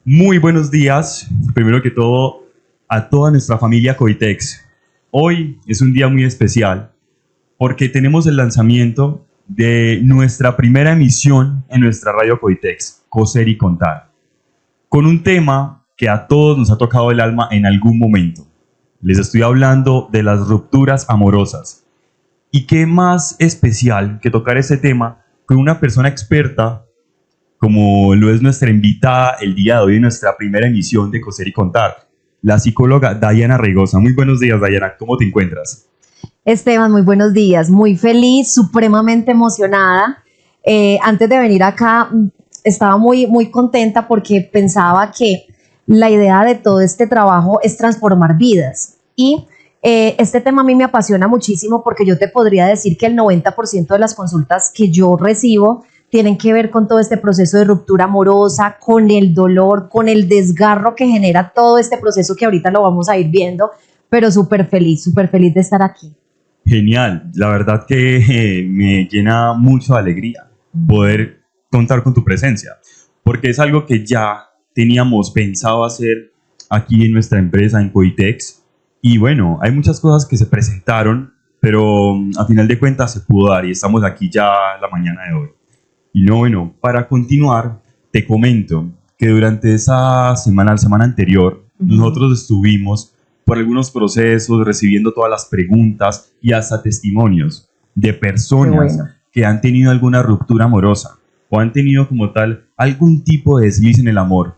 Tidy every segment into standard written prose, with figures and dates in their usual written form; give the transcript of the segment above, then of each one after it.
Muy buenos días, primero que todo, a toda nuestra familia Coitex. Hoy es un día muy especial porque tenemos el lanzamiento de nuestra primera emisión en nuestra radio Coitex, Coser y Contar, con un tema que a todos nos ha tocado el alma en algún momento. Les estoy hablando de las rupturas amorosas. ¿Y qué más especial que tocar ese tema con una persona experta como lo es nuestra invitada el día de hoy en nuestra primera emisión de Coser y Contar, la psicóloga Dayana Regosa? Muy buenos días, Dayana, ¿cómo te encuentras? Esteban, muy buenos días, muy feliz, supremamente emocionada. Antes de venir acá estaba muy contenta porque pensaba que la idea de todo este trabajo es transformar vidas y este tema a mí me apasiona muchísimo porque yo te podría decir que el 90% de las consultas que yo recibo tienen que ver con todo este proceso de ruptura amorosa, con el dolor, con el desgarro que genera todo este proceso que ahorita lo vamos a ir viendo, pero súper feliz de estar aquí. Genial, la verdad que me llena mucho de alegría poder contar con tu presencia, porque es algo que ya teníamos pensado hacer aquí en nuestra empresa, en Coitex, y bueno, hay muchas cosas que se presentaron, pero a final de cuentas se pudo dar y estamos aquí ya la mañana de hoy. Y no, bueno, para continuar, te comento que durante esa semana, la semana anterior, nosotros estuvimos por algunos procesos, recibiendo todas las preguntas y hasta testimonios de personas que han tenido alguna ruptura amorosa o han tenido como tal algún tipo de desliz en el amor.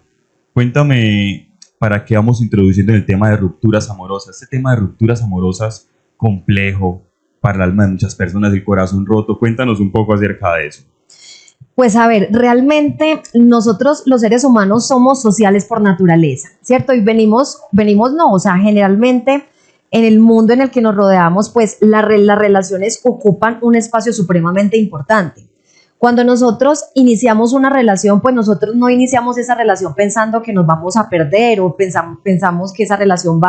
Cuéntame, para qué vamos introduciendo en el tema de rupturas amorosas. Este tema de rupturas amorosas, complejo para el alma de muchas personas, el corazón roto. Cuéntanos un poco acerca de eso. Pues a ver, realmente nosotros los seres humanos somos sociales por naturaleza, ¿cierto? Y generalmente en el mundo en el que nos rodeamos, pues las relaciones ocupan un espacio supremamente importante. Cuando nosotros iniciamos una relación, pues nosotros no iniciamos esa relación pensando que nos vamos a perder o pensamos que esa relación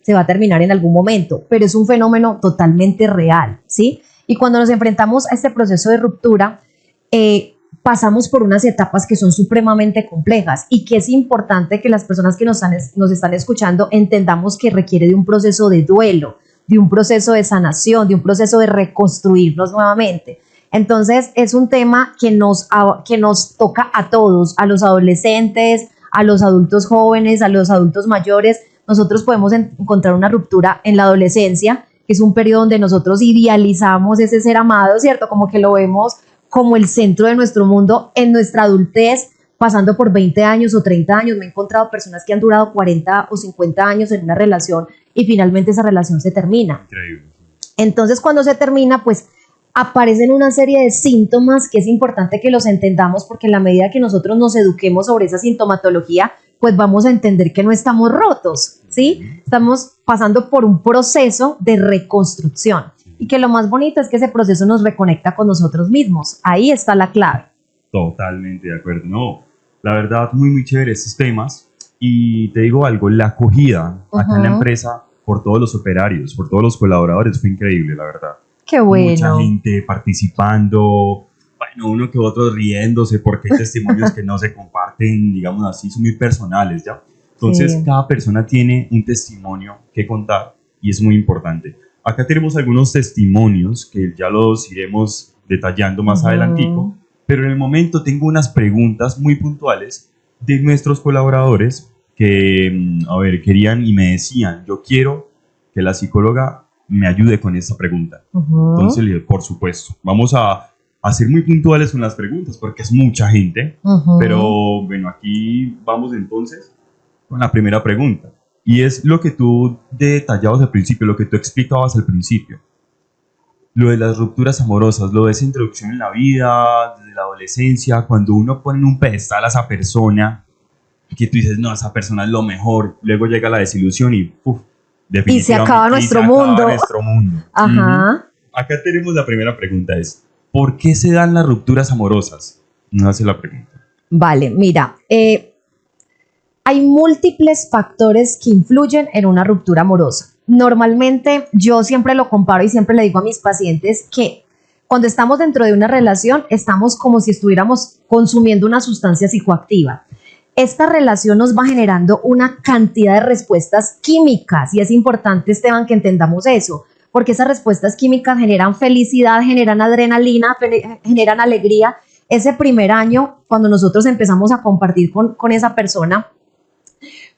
se va a terminar en algún momento, pero es un fenómeno totalmente real, ¿sí? Y cuando nos enfrentamos a este proceso de ruptura, pasamos por unas etapas que son supremamente complejas y que es importante que las personas que nos están escuchando entendamos que requiere de un proceso de duelo, de un proceso de sanación, de un proceso de reconstruirnos nuevamente. Entonces es un tema que nos toca a todos, a los adolescentes, a los adultos jóvenes, a los adultos mayores. Nosotros podemos encontrar una ruptura en la adolescencia, que es un periodo donde nosotros idealizamos ese ser amado, ¿cierto? Como que lo vemos como el centro de nuestro mundo. En nuestra adultez, pasando por 20 años o 30 años, me he encontrado personas que han durado 40 o 50 años en una relación y finalmente esa relación se termina. Increíble. Entonces, cuando se termina, pues aparecen una serie de síntomas que es importante que los entendamos, porque en la medida que nosotros nos eduquemos sobre esa sintomatología, pues vamos a entender que no estamos rotos, ¿sí? Estamos pasando por un proceso de reconstrucción. Y que lo más bonito es que ese proceso nos reconecta con nosotros mismos. Ahí está la clave. Totalmente de acuerdo. No, la verdad, muy chévere estos temas. Y te digo algo, la acogida acá en la empresa por todos los operarios, por todos los colaboradores fue increíble, la verdad. Qué bueno. Mucha gente participando, bueno, uno que otro riéndose porque hay testimonios que no se comparten, digamos así, son muy personales, ¿ya? Entonces, cada persona tiene un testimonio que contar y es muy importante. Acá tenemos algunos testimonios que ya los iremos detallando más adelantico, pero en el momento tengo unas preguntas muy puntuales de nuestros colaboradores que, querían y me decían, yo quiero que la psicóloga me ayude con esta pregunta. Entonces le dije, por supuesto, vamos a ser muy puntuales con las preguntas porque es mucha gente, pero bueno, aquí vamos entonces con la primera pregunta. Y es lo que tú detallabas al principio, lo que tú explicabas al principio. Lo de las rupturas amorosas, lo de esa introducción en la vida, desde la adolescencia, cuando uno pone en un pedestal a esa persona, que tú dices, no, esa persona es lo mejor, luego llega la desilusión y definitivamente y se acaba nuestro mundo. Ajá. Acá tenemos la primera pregunta, es, ¿por qué se dan las rupturas amorosas? Nos hace la pregunta. Vale, mira, hay múltiples factores que influyen en una ruptura amorosa. Normalmente yo siempre lo comparo y siempre le digo a mis pacientes que cuando estamos dentro de una relación estamos como si estuviéramos consumiendo una sustancia psicoactiva. esta relación nos va generando una cantidad de respuestas químicas y es importante, Esteban, que entendamos eso, porque esas respuestas químicas generan felicidad, generan adrenalina, generan alegría. Ese primer año, cuando nosotros empezamos a compartir con esa persona,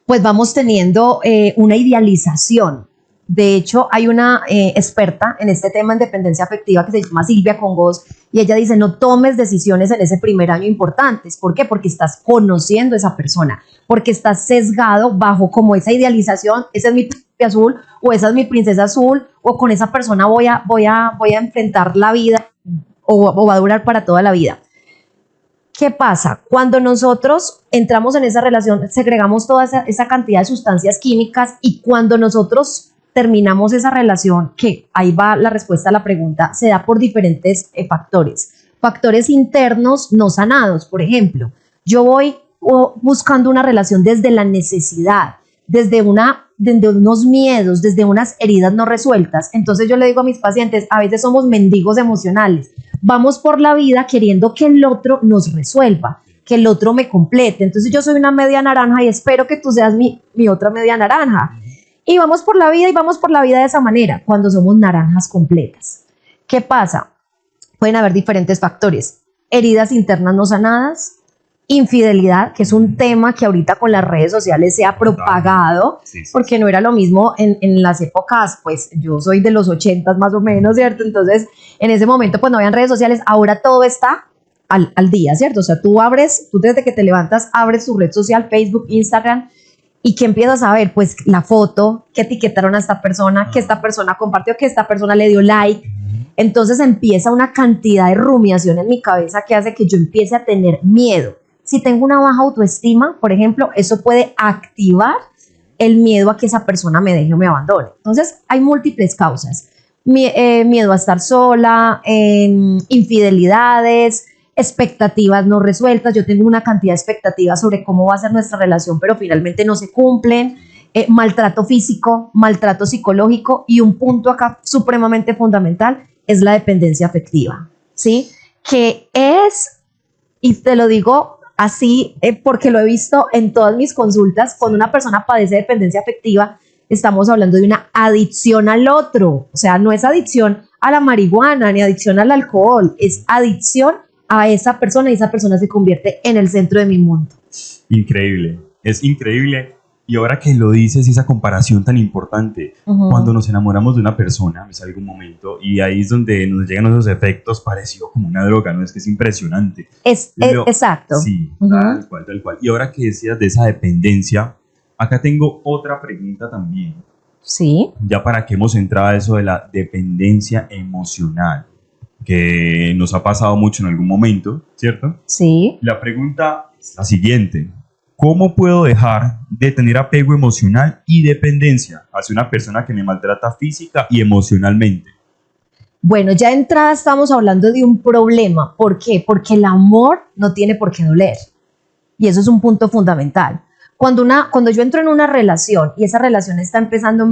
pues vamos teniendo una idealización. De hecho, hay una experta en este tema en dependencia afectiva que se llama Silvia Congos y ella dice, no tomes decisiones en ese primer año importantes. ¿Por qué? Porque estás conociendo a esa persona, porque estás sesgado bajo como esa idealización, ese es mi príncipe azul o esa es mi princesa azul o con esa persona voy a enfrentar la vida o va a durar para toda la vida. ¿Qué pasa? Cuando nosotros entramos en esa relación, segregamos toda esa cantidad de sustancias químicas y cuando nosotros terminamos esa relación, que ahí va la respuesta a la pregunta, se da por diferentes factores. Factores internos no sanados, por ejemplo. Yo voy buscando una relación desde la necesidad, desde unos miedos, desde unas heridas no resueltas. Entonces yo le digo a mis pacientes, a veces somos mendigos emocionales. Vamos por la vida queriendo que el otro nos resuelva, que el otro me complete. Entonces yo soy una media naranja y espero que tú seas mi otra media naranja. Y vamos por la vida de esa manera, cuando somos naranjas completas. ¿Qué pasa? Pueden haber diferentes factores. Heridas internas no sanadas, infidelidad, que es un tema que ahorita con las redes sociales se ha propagado, porque no era lo mismo en las épocas, pues yo soy de los 80 más o menos, ¿cierto? Entonces, en ese momento pues no habían redes sociales, ahora todo está al día, ¿cierto? O sea, tú desde que te levantas, abres tu red social, Facebook, Instagram, y que empiezas a ver, pues, la foto, que etiquetaron a esta persona, que esta persona compartió, que esta persona le dio like. Entonces empieza una cantidad de rumiación en mi cabeza que hace que yo empiece a tener miedo. Si tengo una baja autoestima, por ejemplo, eso puede activar el miedo a que esa persona me deje o me abandone. Entonces, hay múltiples causas. Miedo a estar sola, infidelidades, expectativas no resueltas. Yo tengo una cantidad de expectativas sobre cómo va a ser nuestra relación, pero finalmente no se cumplen. Maltrato físico, maltrato psicológico y un punto acá supremamente fundamental es la dependencia afectiva, ¿sí? Que es, y te lo digo así porque lo he visto en todas mis consultas, cuando una persona padece dependencia afectiva, estamos hablando de una adicción al otro. O sea, no es adicción a la marihuana ni adicción al alcohol, es adicción a esa persona y esa persona se convierte en el centro de mi mundo. Increíble, es increíble. Y ahora que lo dices, esa comparación tan importante, cuando nos enamoramos de una persona, me sale un momento, y ahí es donde nos llegan esos efectos parecidos como una droga, ¿no? Es que es impresionante. Exacto. Sí, tal cual. Y ahora que decías de esa dependencia, acá tengo otra pregunta también. Sí. Ya para que hemos entrado a eso de la dependencia emocional, que nos ha pasado mucho en algún momento, ¿cierto? Sí. La pregunta es la siguiente. ¿Cómo puedo dejar de tener apego emocional y dependencia hacia una persona que me maltrata física y emocionalmente? Bueno, ya de entrada estamos hablando de un problema. ¿Por qué? Porque el amor no tiene por qué doler. Y eso es un punto fundamental. Cuando yo entro en una relación y esa relación está empezando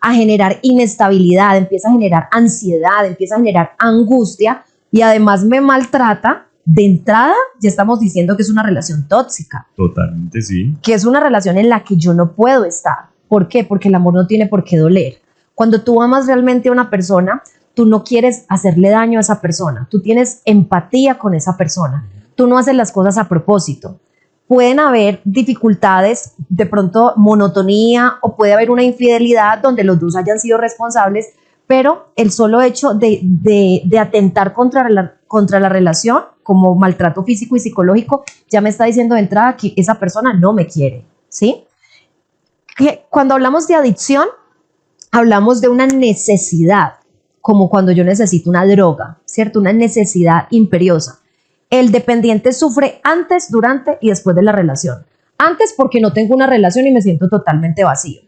a generar inestabilidad, empieza a generar ansiedad, empieza a generar angustia y además me maltrata, de entrada ya estamos diciendo que es una relación tóxica. Totalmente, sí. Que es una relación en la que yo no puedo estar. ¿Por qué? Porque el amor no tiene por qué doler. Cuando tú amas realmente a una persona, tú no quieres hacerle daño a esa persona. Tú tienes empatía con esa persona. Tú no haces las cosas a propósito. Pueden haber dificultades, de pronto monotonía, o puede haber una infidelidad donde los dos hayan sido responsables, pero el solo hecho de atentar contra la relación, como maltrato físico y psicológico, ya me está diciendo de entrada que esa persona no me quiere, ¿sí? Que cuando hablamos de adicción, hablamos de una necesidad, como cuando yo necesito una droga, ¿cierto? Una necesidad imperiosa. El dependiente sufre antes, durante y después de la relación. Antes porque no tengo una relación y me siento totalmente vacío.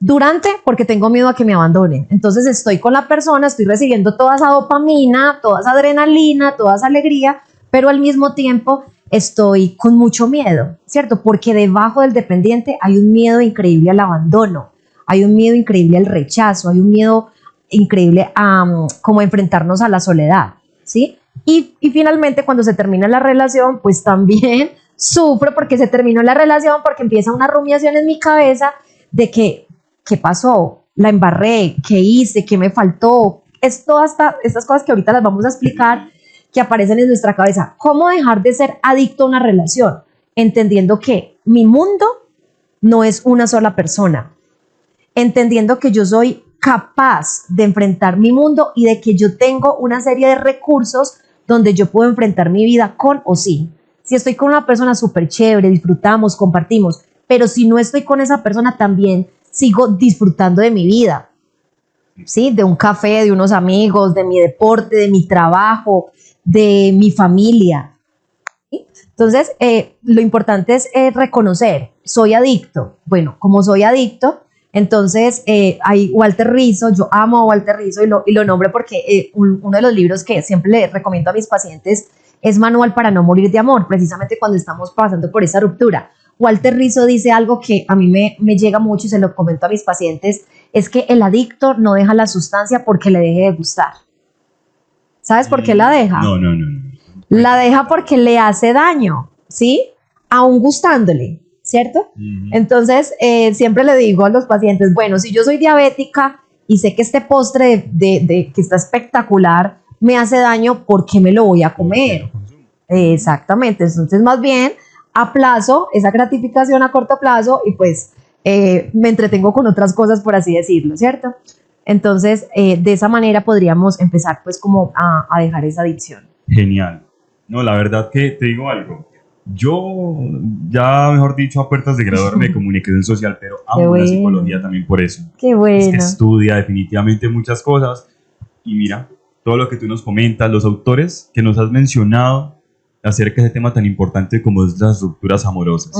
Durante porque tengo miedo a que me abandonen. Entonces estoy con la persona, estoy recibiendo toda esa dopamina, toda esa adrenalina, toda esa alegría, pero al mismo tiempo estoy con mucho miedo, ¿cierto? Porque debajo del dependiente hay un miedo increíble al abandono, hay un miedo increíble al rechazo, hay un miedo increíble a como enfrentarnos a la soledad, ¿sí? Y finalmente cuando se termina la relación, pues también sufro porque se terminó la relación, porque empieza una rumiación en mi cabeza de que, ¿qué pasó? La embarré, ¿qué hice? ¿Qué me faltó? Es todas estas cosas que ahorita las vamos a explicar, que aparecen en nuestra cabeza. ¿Cómo dejar de ser adicto a una relación? Entendiendo que mi mundo no es una sola persona. Entendiendo que yo soy capaz de enfrentar mi mundo y de que yo tengo una serie de recursos donde yo puedo enfrentar mi vida con o sin. Si estoy con una persona súper chévere, disfrutamos, compartimos, pero si no estoy con esa persona también sigo disfrutando de mi vida, ¿sí? De un café, de unos amigos, de mi deporte, de mi trabajo, de mi familia. ¿Sí? Entonces, lo importante es reconocer, soy adicto. Bueno, como soy adicto, entonces hay Walter Rizzo, yo amo a Walter Rizzo y lo nombro porque uno de los libros que siempre le recomiendo a mis pacientes es Manual para no morir de amor, precisamente cuando estamos pasando por esa ruptura. Walter Rizzo dice algo que a mí me llega mucho y se lo comento a mis pacientes, es que el adicto no deja la sustancia porque le deje de gustar. ¿Sabes por qué la deja? No. La deja porque le hace daño, ¿sí? Aún gustándole, ¿cierto? Entonces, siempre le digo a los pacientes, bueno, si yo soy diabética y sé que este postre que está espectacular me hace daño, ¿por qué me lo voy a comer? Exactamente, entonces más bien aplazo esa gratificación a corto plazo y pues me entretengo con otras cosas, por así decirlo, ¿cierto? Entonces, de esa manera podríamos empezar pues como a dejar esa adicción. Genial. No, la verdad que te digo algo. Yo ya, mejor dicho, a puertas de graduarme de comunicación social, pero amo la psicología también por eso. Qué bueno. Es que estudia definitivamente muchas cosas y mira, todo lo que tú nos comentas, los autores que nos has mencionado acerca de ese tema tan importante como es las rupturas amorosas.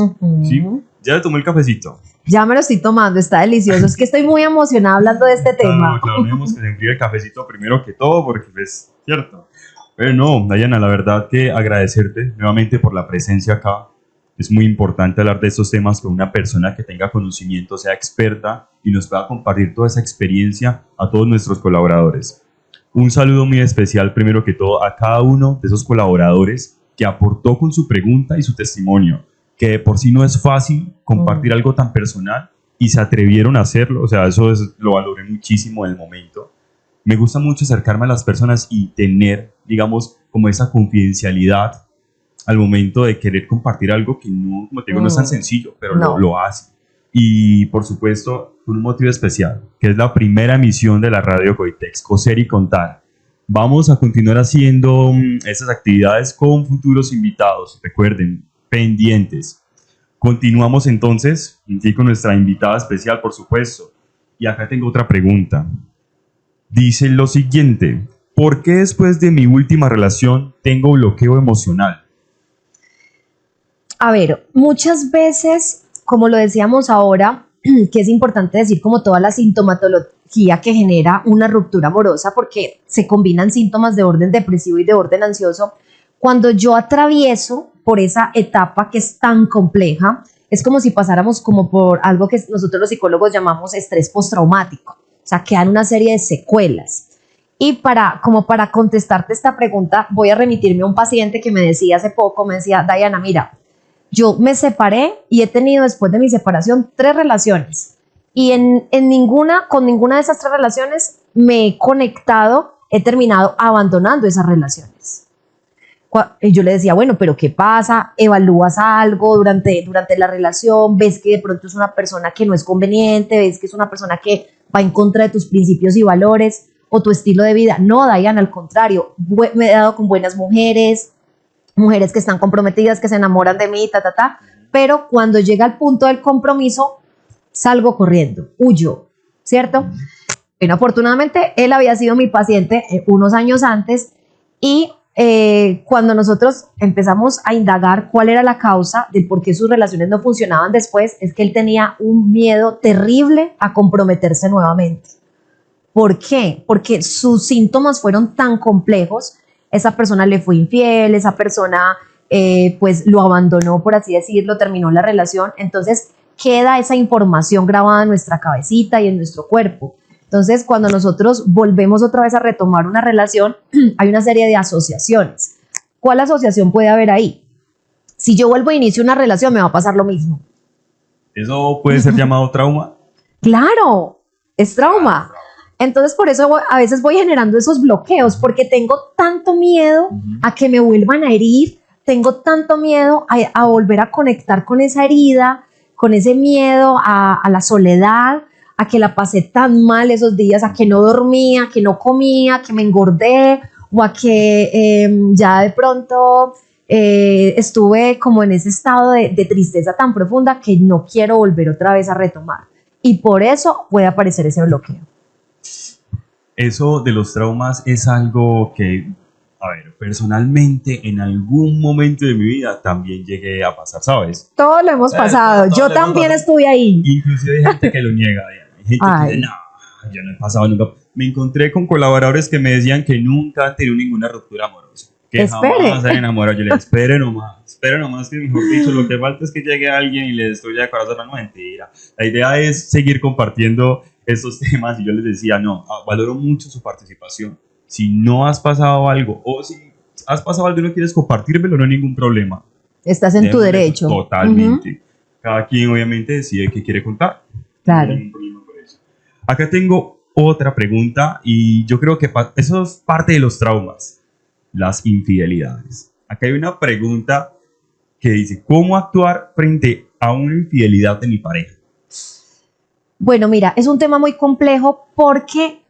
¿Sí? ¿Ya le tomó el cafecito? Ya me lo estoy tomando, está delicioso. Es que estoy muy emocionada hablando de este tema. Claro, tenemos que se enfríe el cafecito primero que todo, porque es cierto. Pero no, Dayana, la verdad que agradecerte nuevamente por la presencia acá. Es muy importante hablar de estos temas con una persona que tenga conocimiento, sea experta y nos pueda compartir toda esa experiencia a todos nuestros colaboradores. Un saludo muy especial, primero que todo, a cada uno de esos colaboradores que aportó con su pregunta y su testimonio, que de por sí no es fácil compartir algo tan personal y se atrevieron a hacerlo, o sea, lo valoré muchísimo en el momento. Me gusta mucho acercarme a las personas y tener, digamos, como esa confidencialidad al momento de querer compartir algo que no, como te digo, no es tan sencillo, pero lo hace. Y, por supuesto, un motivo especial, que es la primera emisión de la Radio Coitex, Coser y Contar. Vamos a continuar haciendo esas actividades con futuros invitados. Recuerden, pendientes. Continuamos entonces, aquí con nuestra invitada especial, por supuesto. Y acá tengo otra pregunta. Dice lo siguiente: ¿por qué después de mi última relación tengo bloqueo emocional? A ver, muchas veces, como lo decíamos ahora, que es importante decir como toda la sintomatología que genera una ruptura amorosa, porque se combinan síntomas de orden depresivo y de orden ansioso. Cuando yo atravieso por esa etapa que es tan compleja, es como si pasáramos como por algo que nosotros los psicólogos llamamos estrés postraumático. O sea, quedan una serie de secuelas. Y para contestarte esta pregunta, voy a remitirme a un paciente que me decía hace poco, me decía, Dayana, mira, yo me separé y he tenido después de mi separación 3 relaciones. Y con ninguna de esas 3 relaciones me he conectado, he terminado abandonando esas relaciones. Y yo le decía, bueno, pero ¿qué pasa? ¿Evalúas algo durante la relación? ¿Ves que de pronto es una persona que no es conveniente? ¿Ves que es una persona que va en contra de tus principios y valores o tu estilo de vida? No, Diana, al contrario, me he dado con buenas mujeres que están comprometidas, que se enamoran de mí, pero cuando llega el punto del compromiso, salgo corriendo, huyo, ¿cierto? Bueno, afortunadamente, él había sido mi paciente unos años antes y cuando nosotros empezamos a indagar cuál era la causa del por qué sus relaciones no funcionaban después, es que él tenía un miedo terrible a comprometerse nuevamente. ¿Por qué? Porque sus síntomas fueron tan complejos. Esa persona le fue infiel, esa persona pues lo abandonó, por así decirlo, terminó la relación. Entonces queda esa información grabada en nuestra cabecita y en nuestro cuerpo. Entonces, cuando nosotros volvemos otra vez a retomar una relación, hay una serie de asociaciones. ¿Cuál asociación puede haber ahí? Si yo vuelvo a iniciar una relación, me va a pasar lo mismo. ¿Eso puede ser llamado trauma? Claro, es trauma. Entonces, por eso a veces voy generando esos bloqueos, porque tengo tanto miedo a que me vuelvan a herir, tengo tanto miedo a volver a conectar con esa herida, con ese miedo a la soledad, a que la pasé tan mal esos días, a que no dormía, que no comía, que me engordé, o a que ya de pronto estuve como en ese estado de tristeza tan profunda que no quiero volver otra vez a retomar. Y por eso puede aparecer ese bloqueo. Eso de los traumas es algo que, a ver, personalmente en algún momento de mi vida también llegué a pasar, ¿sabes? Todos lo hemos pasado. Yo también estuve ahí. Inclusive hay gente que lo niega. Hay gente que dice, no, yo no he pasado nunca. Me encontré con colaboradores que me decían que nunca han tenido ninguna ruptura amorosa. Que jamás se han enamorado. Yo le dije, espere nomás, que mejor dicho, lo que falta es que llegue alguien y le destruya el corazón. No, mentira. La idea es seguir compartiendo estos temas y yo les decía, no, valoro mucho su participación. Si no has pasado algo o si has pasado algo y no quieres compartírmelo, no hay ningún problema. Estás en tu derecho. Totalmente. Cada quien obviamente decide qué quiere contar. Claro. No hay ningún problema por eso. Acá tengo otra pregunta y yo creo que eso es parte de los traumas, las infidelidades. Acá hay una pregunta que dice, ¿cómo actuar frente a una infidelidad de mi pareja? Bueno, mira, es un tema muy complejo porque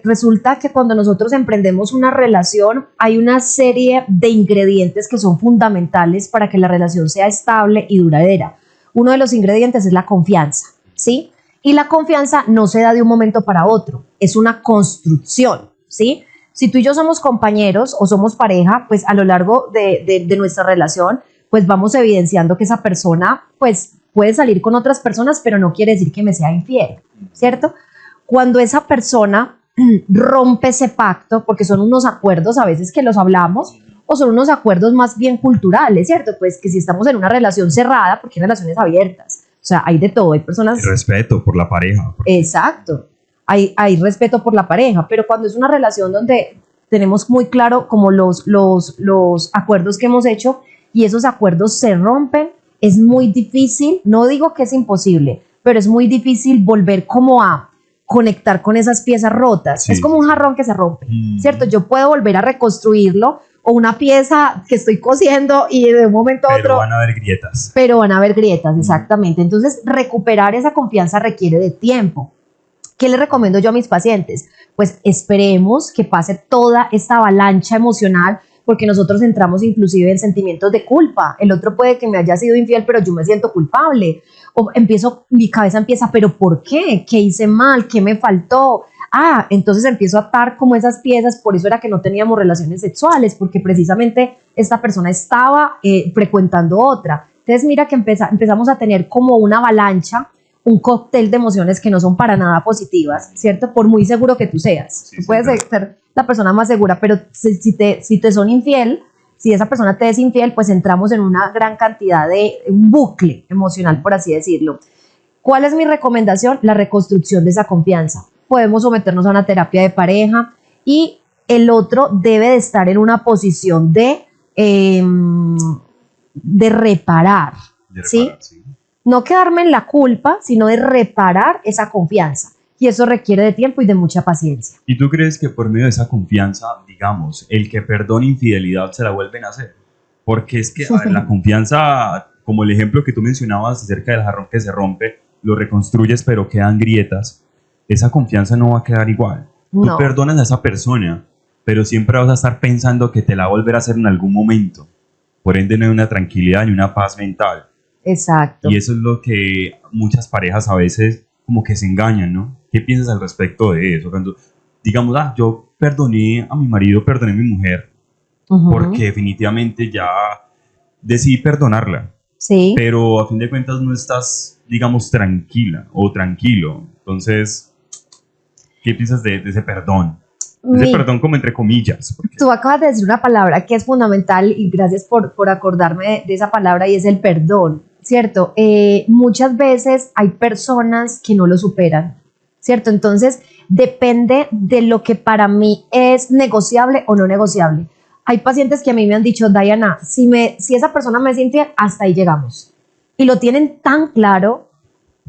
resulta que cuando nosotros emprendemos una relación hay una serie de ingredientes que son fundamentales para que la relación sea estable y duradera. Uno de los ingredientes es la confianza, ¿sí? Y la confianza no se da de un momento para otro, es una construcción, ¿sí? Si tú y yo somos compañeros o somos pareja, pues a lo largo de nuestra relación, pues vamos evidenciando que esa persona, pues puede salir con otras personas, pero no quiere decir que me sea infiel, ¿cierto? Cuando esa persona rompe ese pacto, porque son unos acuerdos a veces que los hablamos, o son unos acuerdos más bien culturales, ¿cierto? Pues que si estamos en una relación cerrada, porque hay relaciones abiertas, o sea, hay de todo, hay personas... El respeto por la pareja. Exacto, hay respeto por la pareja, pero cuando es una relación donde tenemos muy claro como los acuerdos que hemos hecho y esos acuerdos se rompen, es muy difícil, no digo que es imposible, pero es muy difícil volver como a conectar con esas piezas rotas. Sí. Es como un jarrón que se rompe, ¿cierto? Yo puedo volver a reconstruirlo o una pieza que estoy cosiendo y de un momento a otro... Pero van a haber grietas. Pero van a haber grietas, exactamente. Entonces, recuperar esa confianza requiere de tiempo. ¿Qué le recomiendo yo a mis pacientes? Pues esperemos que pase toda esta avalancha emocional, porque nosotros entramos inclusive en sentimientos de culpa. El otro puede que me haya sido infiel, pero yo me siento culpable. O mi cabeza empieza, ¿pero por qué? ¿Qué hice mal? ¿Qué me faltó? Entonces empiezo a atar como esas piezas, por eso era que no teníamos relaciones sexuales, porque precisamente esta persona estaba frecuentando otra. Entonces mira que empezamos a tener como una avalancha, un cóctel de emociones que no son para nada positivas, ¿cierto? Por muy seguro que tú seas. Sí, tú puedes ser la persona más segura, pero si te son infiel, si esa persona te es infiel, pues entramos en una gran cantidad un bucle emocional, por así decirlo. ¿Cuál es mi recomendación? La reconstrucción de esa confianza. Podemos someternos a una terapia de pareja y el otro debe de estar en una posición de reparar, ¿sí? No quedarme en la culpa, sino de reparar esa confianza. Y eso requiere de tiempo y de mucha paciencia. ¿Y tú crees que por medio de esa confianza, digamos, el que perdona infidelidad se la vuelven a hacer? Porque es que la confianza, como el ejemplo que tú mencionabas acerca del jarrón que se rompe, lo reconstruyes pero quedan grietas, esa confianza no va a quedar igual. No. Tú perdonas a esa persona, pero siempre vas a estar pensando que te la va a volver a hacer en algún momento. Por ende no hay una tranquilidad ni una paz mental. Exacto. Y eso es lo que muchas parejas a veces como que se engañan, ¿no? ¿Qué piensas al respecto de eso? Cuando digamos, yo perdoné a mi marido, perdoné a mi mujer, porque definitivamente ya decidí perdonarla. Sí. Pero a fin de cuentas no estás, digamos, tranquila o tranquilo. Entonces, ¿qué piensas de ese perdón? Ese perdón como entre comillas. Porque... Tú acabas de decir una palabra que es fundamental y gracias por acordarme de esa palabra y es el perdón, ¿cierto? Muchas veces hay personas que no lo superan, ¿cierto? Entonces depende de lo que para mí es negociable o no negociable. hay pacientes que a mí me han dicho, Diana, si esa persona me es infiel, hasta ahí llegamos. Y lo tienen tan claro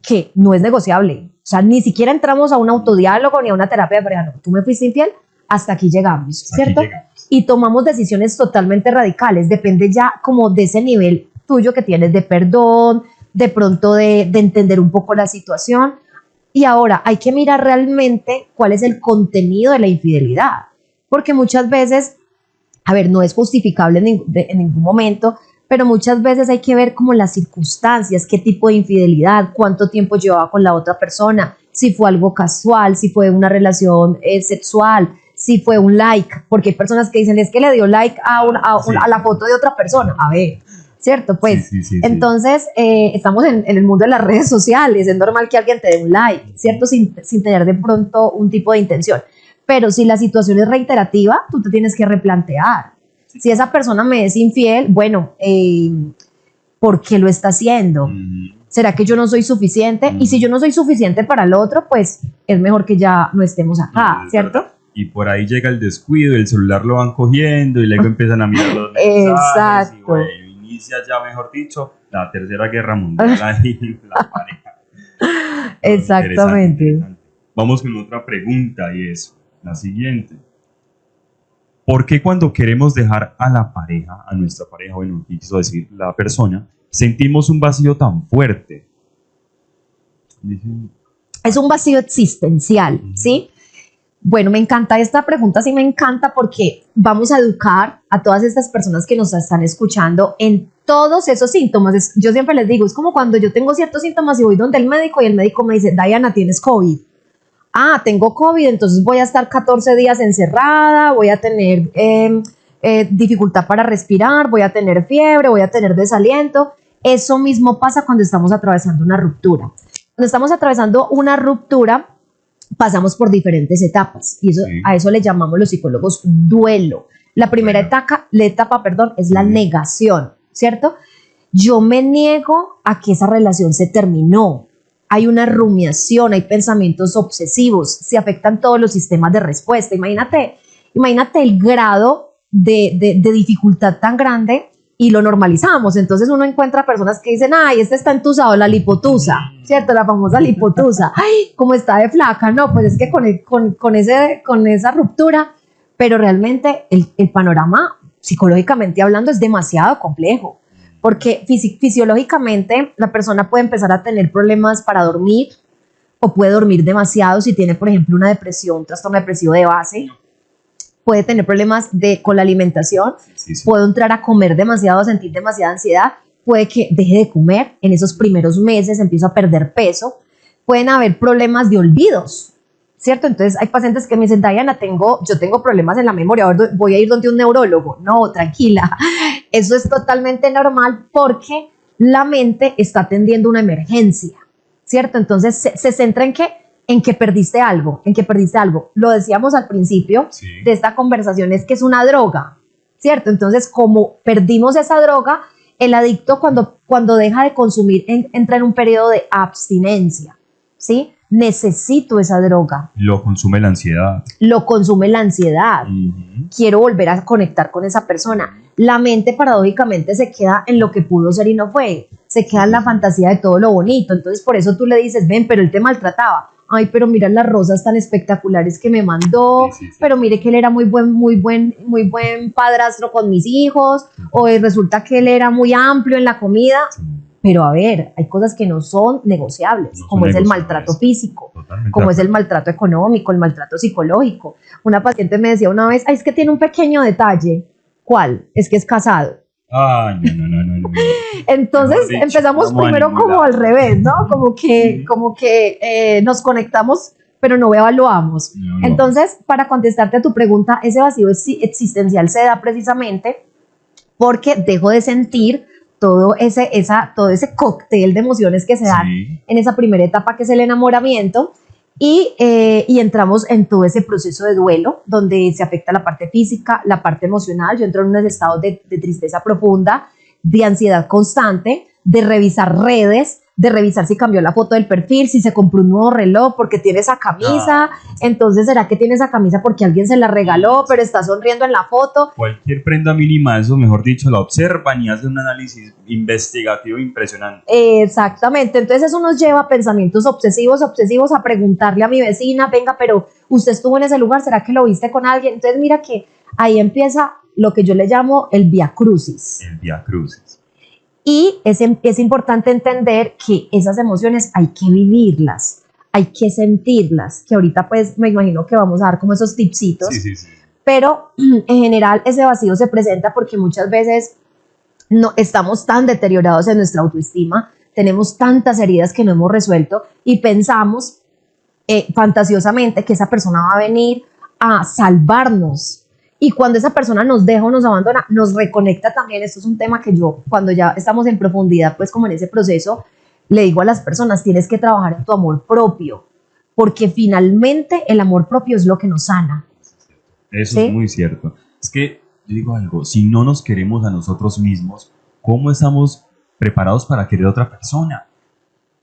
que no es negociable. O sea, ni siquiera entramos a un autodiálogo ni a una terapia de pareja. No, tú me fuiste infiel, hasta aquí llegamos, ¿cierto? Aquí llegamos. Y tomamos decisiones totalmente radicales. Depende ya como de ese nivel tuyo que tienes de perdón, de pronto de entender un poco la situación. Y ahora hay que mirar realmente cuál es el contenido de la infidelidad. Porque muchas veces, a ver, no es justificable en ningún momento, pero muchas veces hay que ver como las circunstancias, qué tipo de infidelidad, cuánto tiempo llevaba con la otra persona, si fue algo casual, si fue una relación sexual, si fue un like, porque hay personas que dicen, es que le dio like a la foto de otra persona. A ver, ¿cierto? Pues, sí. Entonces, estamos en el mundo de las redes sociales, es normal que alguien te dé un like, ¿cierto? Sin tener de pronto un tipo de intención. Pero si la situación es reiterativa, tú te tienes que replantear. Si esa persona me es infiel, bueno, ¿por qué lo está haciendo? ¿Será que yo no soy suficiente? Y si yo no soy suficiente para el otro, pues es mejor que ya no estemos acá, ¿cierto? Y por ahí llega el descuido, el celular lo van cogiendo y luego empiezan a mirar los mensajes. Exacto. Y bueno, inicia ya, mejor dicho, la tercera guerra mundial ahí en la pareja. Exactamente. Interesante. Vamos con otra pregunta y es la siguiente. ¿Por qué cuando queremos dejar a la pareja, a nuestra pareja, bueno, quiso decir la persona, sentimos un vacío tan fuerte? Es un vacío existencial, ¿sí? Bueno, me encanta esta pregunta, sí me encanta porque vamos a educar a todas estas personas que nos están escuchando en todos esos síntomas. Yo siempre les digo, es como cuando yo tengo ciertos síntomas y voy donde el médico y el médico me dice, Diana, tienes COVID. Ah, tengo COVID, entonces voy a estar 14 días encerrada, voy a tener dificultad para respirar, voy a tener fiebre, voy a tener desaliento. Eso mismo pasa cuando estamos atravesando una ruptura. Cuando estamos atravesando una ruptura, pasamos por diferentes etapas y a eso le llamamos los psicólogos duelo. La primera etapa, es la negación, ¿cierto? Yo me niego a que esa relación se terminó. Hay una rumiación, hay pensamientos obsesivos, se afectan todos los sistemas de respuesta. Imagínate el grado de dificultad tan grande y lo normalizamos. Entonces uno encuentra personas que dicen, ay, este está entusado, la lipotusa, ¿cierto? La famosa lipotusa. Ay, como está de flaca, no, pues es que con esa ruptura, pero realmente el panorama, psicológicamente hablando, es demasiado complejo. Porque fisiológicamente la persona puede empezar a tener problemas para dormir o puede dormir demasiado si tiene, por ejemplo, una depresión, un trastorno depresivo de base. Puede tener problemas con la alimentación, puede entrar a comer demasiado, a sentir demasiada ansiedad, puede que deje de comer en esos primeros meses, empieza a perder peso. Pueden haber problemas de olvidos, ¿cierto? Entonces hay pacientes que me dicen, Diana, yo tengo problemas en la memoria, ahora voy a ir donde un neurólogo. No, tranquila, eso es totalmente normal porque la mente está atendiendo una emergencia, ¿cierto? Entonces se centra en que perdiste algo, Lo decíamos al principio de esta conversación, es que es una droga, ¿cierto? Entonces, como perdimos esa droga, el adicto cuando deja de consumir entra en un periodo de abstinencia, ¿sí? Necesito esa droga. Lo consume la ansiedad. Quiero volver a conectar con esa persona. La mente paradójicamente se queda en lo que pudo ser y no fue. Se queda en la fantasía de todo lo bonito. Entonces por eso tú le dices, ven, pero él te maltrataba. Ay, pero mira las rosas tan espectaculares que me mandó. Pero mire que él era muy buen padrastro con mis hijos. O resulta que él era muy amplio en la comida. Pero a ver, hay cosas que no son negociables, como es el maltrato físico, como es el maltrato económico, el maltrato psicológico. Una paciente me decía una vez, ay, es que tiene un pequeño detalle. ¿Cuál? Es que es casado. Ay, no. Entonces empezamos primero como al revés, ¿no? Como que nos conectamos, pero no evaluamos. Entonces, para contestarte a tu pregunta, ese vacío existencial se da precisamente porque dejo de sentir todo ese cóctel de emociones que se dan en esa primera etapa, que es el enamoramiento, y entramos en todo ese proceso de duelo donde se afecta la parte física, la parte emocional. Yo entro en unos estados de tristeza profunda, de ansiedad constante, de revisar redes, de revisar si cambió la foto del perfil, si se compró un nuevo reloj porque tiene esa camisa, entonces será que tiene esa camisa porque alguien se la regaló, pero está sonriendo en la foto. Cualquier prenda mínima, eso mejor dicho, la observan y hacen un análisis investigativo impresionante. Exactamente, entonces eso nos lleva a pensamientos obsesivos, a preguntarle a mi vecina, venga, pero usted estuvo en ese lugar, ¿será que lo viste con alguien? Entonces mira que ahí empieza lo que yo le llamo el vía crucis. El vía crucis. Y es importante entender que esas emociones hay que vivirlas, hay que sentirlas, que ahorita pues me imagino que vamos a dar como esos tipsitos, Sí, sí, sí. Pero en general ese vacío se presenta porque muchas veces no, estamos tan deteriorados en nuestra autoestima, tenemos tantas heridas que no hemos resuelto y pensamos fantasiosamente que esa persona va a venir a salvarnos. Y cuando esa persona nos deja o nos abandona, nos reconecta también. Esto es un tema que yo, cuando ya estamos en profundidad, pues como en ese proceso, le digo a las personas, tienes que trabajar en tu amor propio, porque finalmente el amor propio es lo que nos sana. Eso ¿Sí? es muy cierto. Es que, yo digo algo, si no nos queremos a nosotros mismos, ¿cómo estamos preparados para querer a otra persona?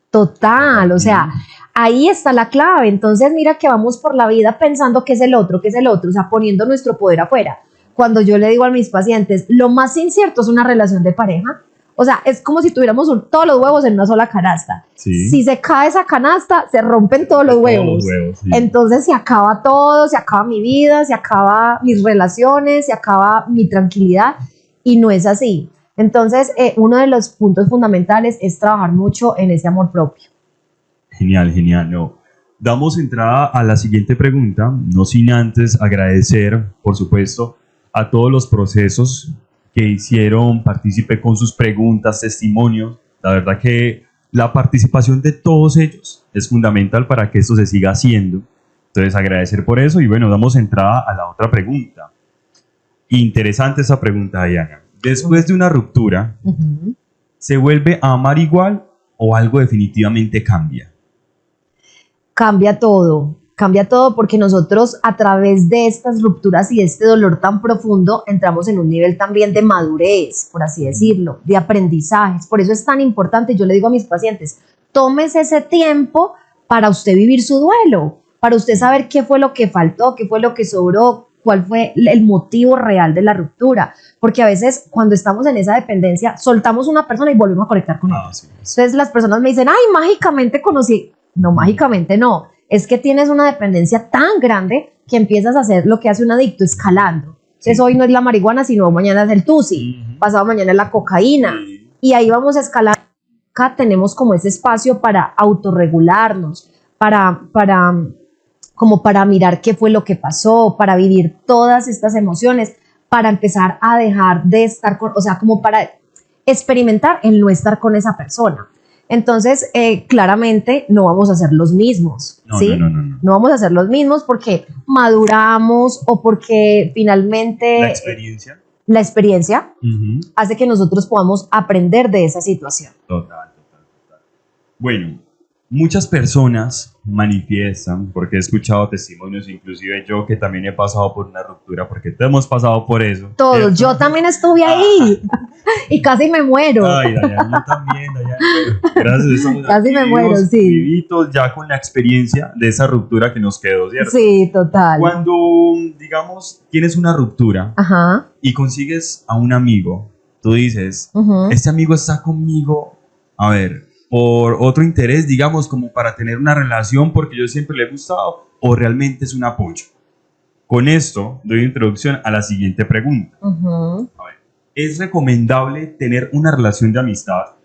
Total, o sea, ahí está la clave. Entonces mira que vamos por la vida pensando que es el otro, o sea, poniendo nuestro poder afuera. Cuando yo le digo a mis pacientes, lo más incierto es una relación de pareja. O sea, es como si tuviéramos todos los huevos en una sola canasta. Sí. Si se cae esa canasta, se rompen todos los huevos. Sí. Entonces se acaba todo, se acaba mi vida, se acaba mis relaciones, se acaba mi tranquilidad, y no es así. Entonces, uno de los puntos fundamentales es trabajar mucho en ese amor propio. Genial, genial. No. Damos entrada a la siguiente pregunta, no sin antes agradecer, por supuesto, a todos los procesos que hicieron partícipe con sus preguntas, testimonios. La verdad que la participación de todos ellos es fundamental para que esto se siga haciendo. Entonces, agradecer por eso y bueno, damos entrada a la otra pregunta. Interesante esa pregunta, Diana. Después de una ruptura, ¿se vuelve a amar igual o algo definitivamente cambia? Cambia todo porque nosotros a través de estas rupturas y de este dolor tan profundo entramos en un nivel también de madurez, por así decirlo, de aprendizajes. Por eso es tan importante, yo le digo a mis pacientes, tómese ese tiempo para usted vivir su duelo, para usted saber qué fue lo que faltó, qué fue lo que sobró, cuál fue el motivo real de la ruptura, porque a veces cuando estamos en esa dependencia soltamos una persona y volvemos a conectar con ella. Sí. Entonces las personas me dicen, ay, mágicamente conocí. No, mágicamente no, es que tienes una dependencia tan grande que empiezas a hacer lo que hace un adicto, escalando. Entonces hoy no es la marihuana, sino mañana es el tusi, pasado mañana es la cocaína, y ahí vamos a escalar. Acá tenemos como ese espacio para autorregularnos, como para mirar qué fue lo que pasó, para vivir todas estas emociones, para empezar a dejar de estar con, o sea, como para experimentar el no estar con esa persona. Entonces, claramente no vamos a ser los mismos, ¿sí? No vamos a ser los mismos porque maduramos o porque finalmente la experiencia hace que nosotros podamos aprender de esa situación. Total. Bueno, muchas personas manifiestan, porque he escuchado testimonios, inclusive yo que también he pasado por una ruptura, porque todos hemos pasado por eso. Todos, yo también estuve ahí y casi me muero. Ay, Dayan, yo también, Dayan. Bueno, gracias, estamos casi me muero, sí. Vivitos ya con la experiencia de esa ruptura que nos quedó, ¿cierto? Sí, total. Cuando, digamos, tienes una ruptura y consigues a un amigo, tú dices, este amigo está conmigo, a ver, por otro interés, digamos, como para tener una relación porque yo siempre le he gustado, o realmente es un apoyo. Con esto doy introducción a la siguiente pregunta. A ver, ¿es recomendable tener una relación de amistad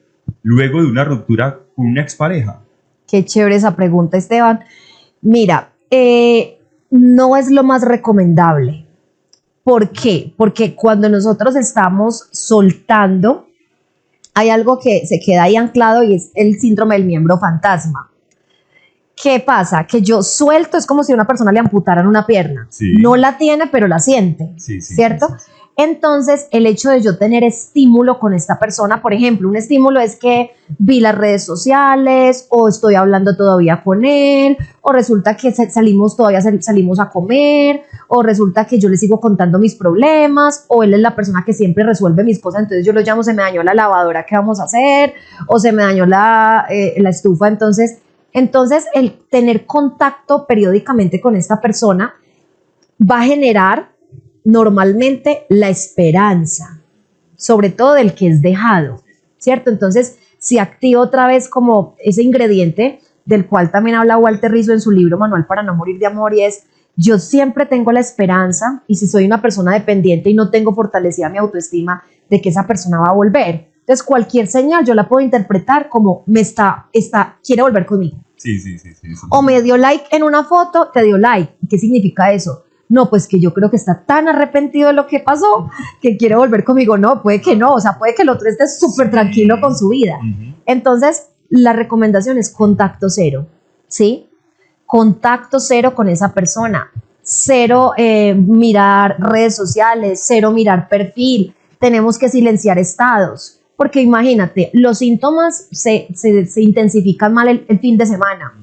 luego de una ruptura con una expareja? Qué chévere esa pregunta, Esteban. Mira, no es lo más recomendable. ¿Por qué? Porque cuando nosotros estamos soltando, hay algo que se queda ahí anclado y es el síndrome del miembro fantasma. ¿Qué pasa? Que yo suelto, es como si a una persona le amputaran una pierna. Sí. No la tiene, pero la siente, ¿cierto? Sí. Entonces, el hecho de yo tener estímulo con esta persona, por ejemplo, un estímulo es que vi las redes sociales o estoy hablando todavía con él o resulta que salimos a comer o resulta que yo le sigo contando mis problemas o él es la persona que siempre resuelve mis cosas, entonces yo lo llamo, se me dañó la lavadora, ¿qué vamos a hacer? O se me dañó la estufa, entonces el tener contacto periódicamente con esta persona va a generar normalmente la esperanza, sobre todo del que es dejado, ¿cierto? Entonces, si activa otra vez como ese ingrediente del cual también habla Walter Rizzo en su libro Manual para no morir de amor, y es: yo siempre tengo la esperanza, y si soy una persona dependiente y no tengo fortalecida mi autoestima, de que esa persona va a volver. Entonces, cualquier señal yo la puedo interpretar como quiere volver conmigo. Sí. O me dio like en una foto, te dio like. ¿Qué significa eso? No, pues que yo creo que está tan arrepentido de lo que pasó que quiere volver conmigo. No, puede que no, o sea, puede que el otro esté súper tranquilo con su vida. Entonces, la recomendación es contacto cero, ¿sí? Contacto cero con esa persona. Cero mirar redes sociales, cero mirar perfil. Tenemos que silenciar estados, porque imagínate, los síntomas se intensifican mal el fin de semana.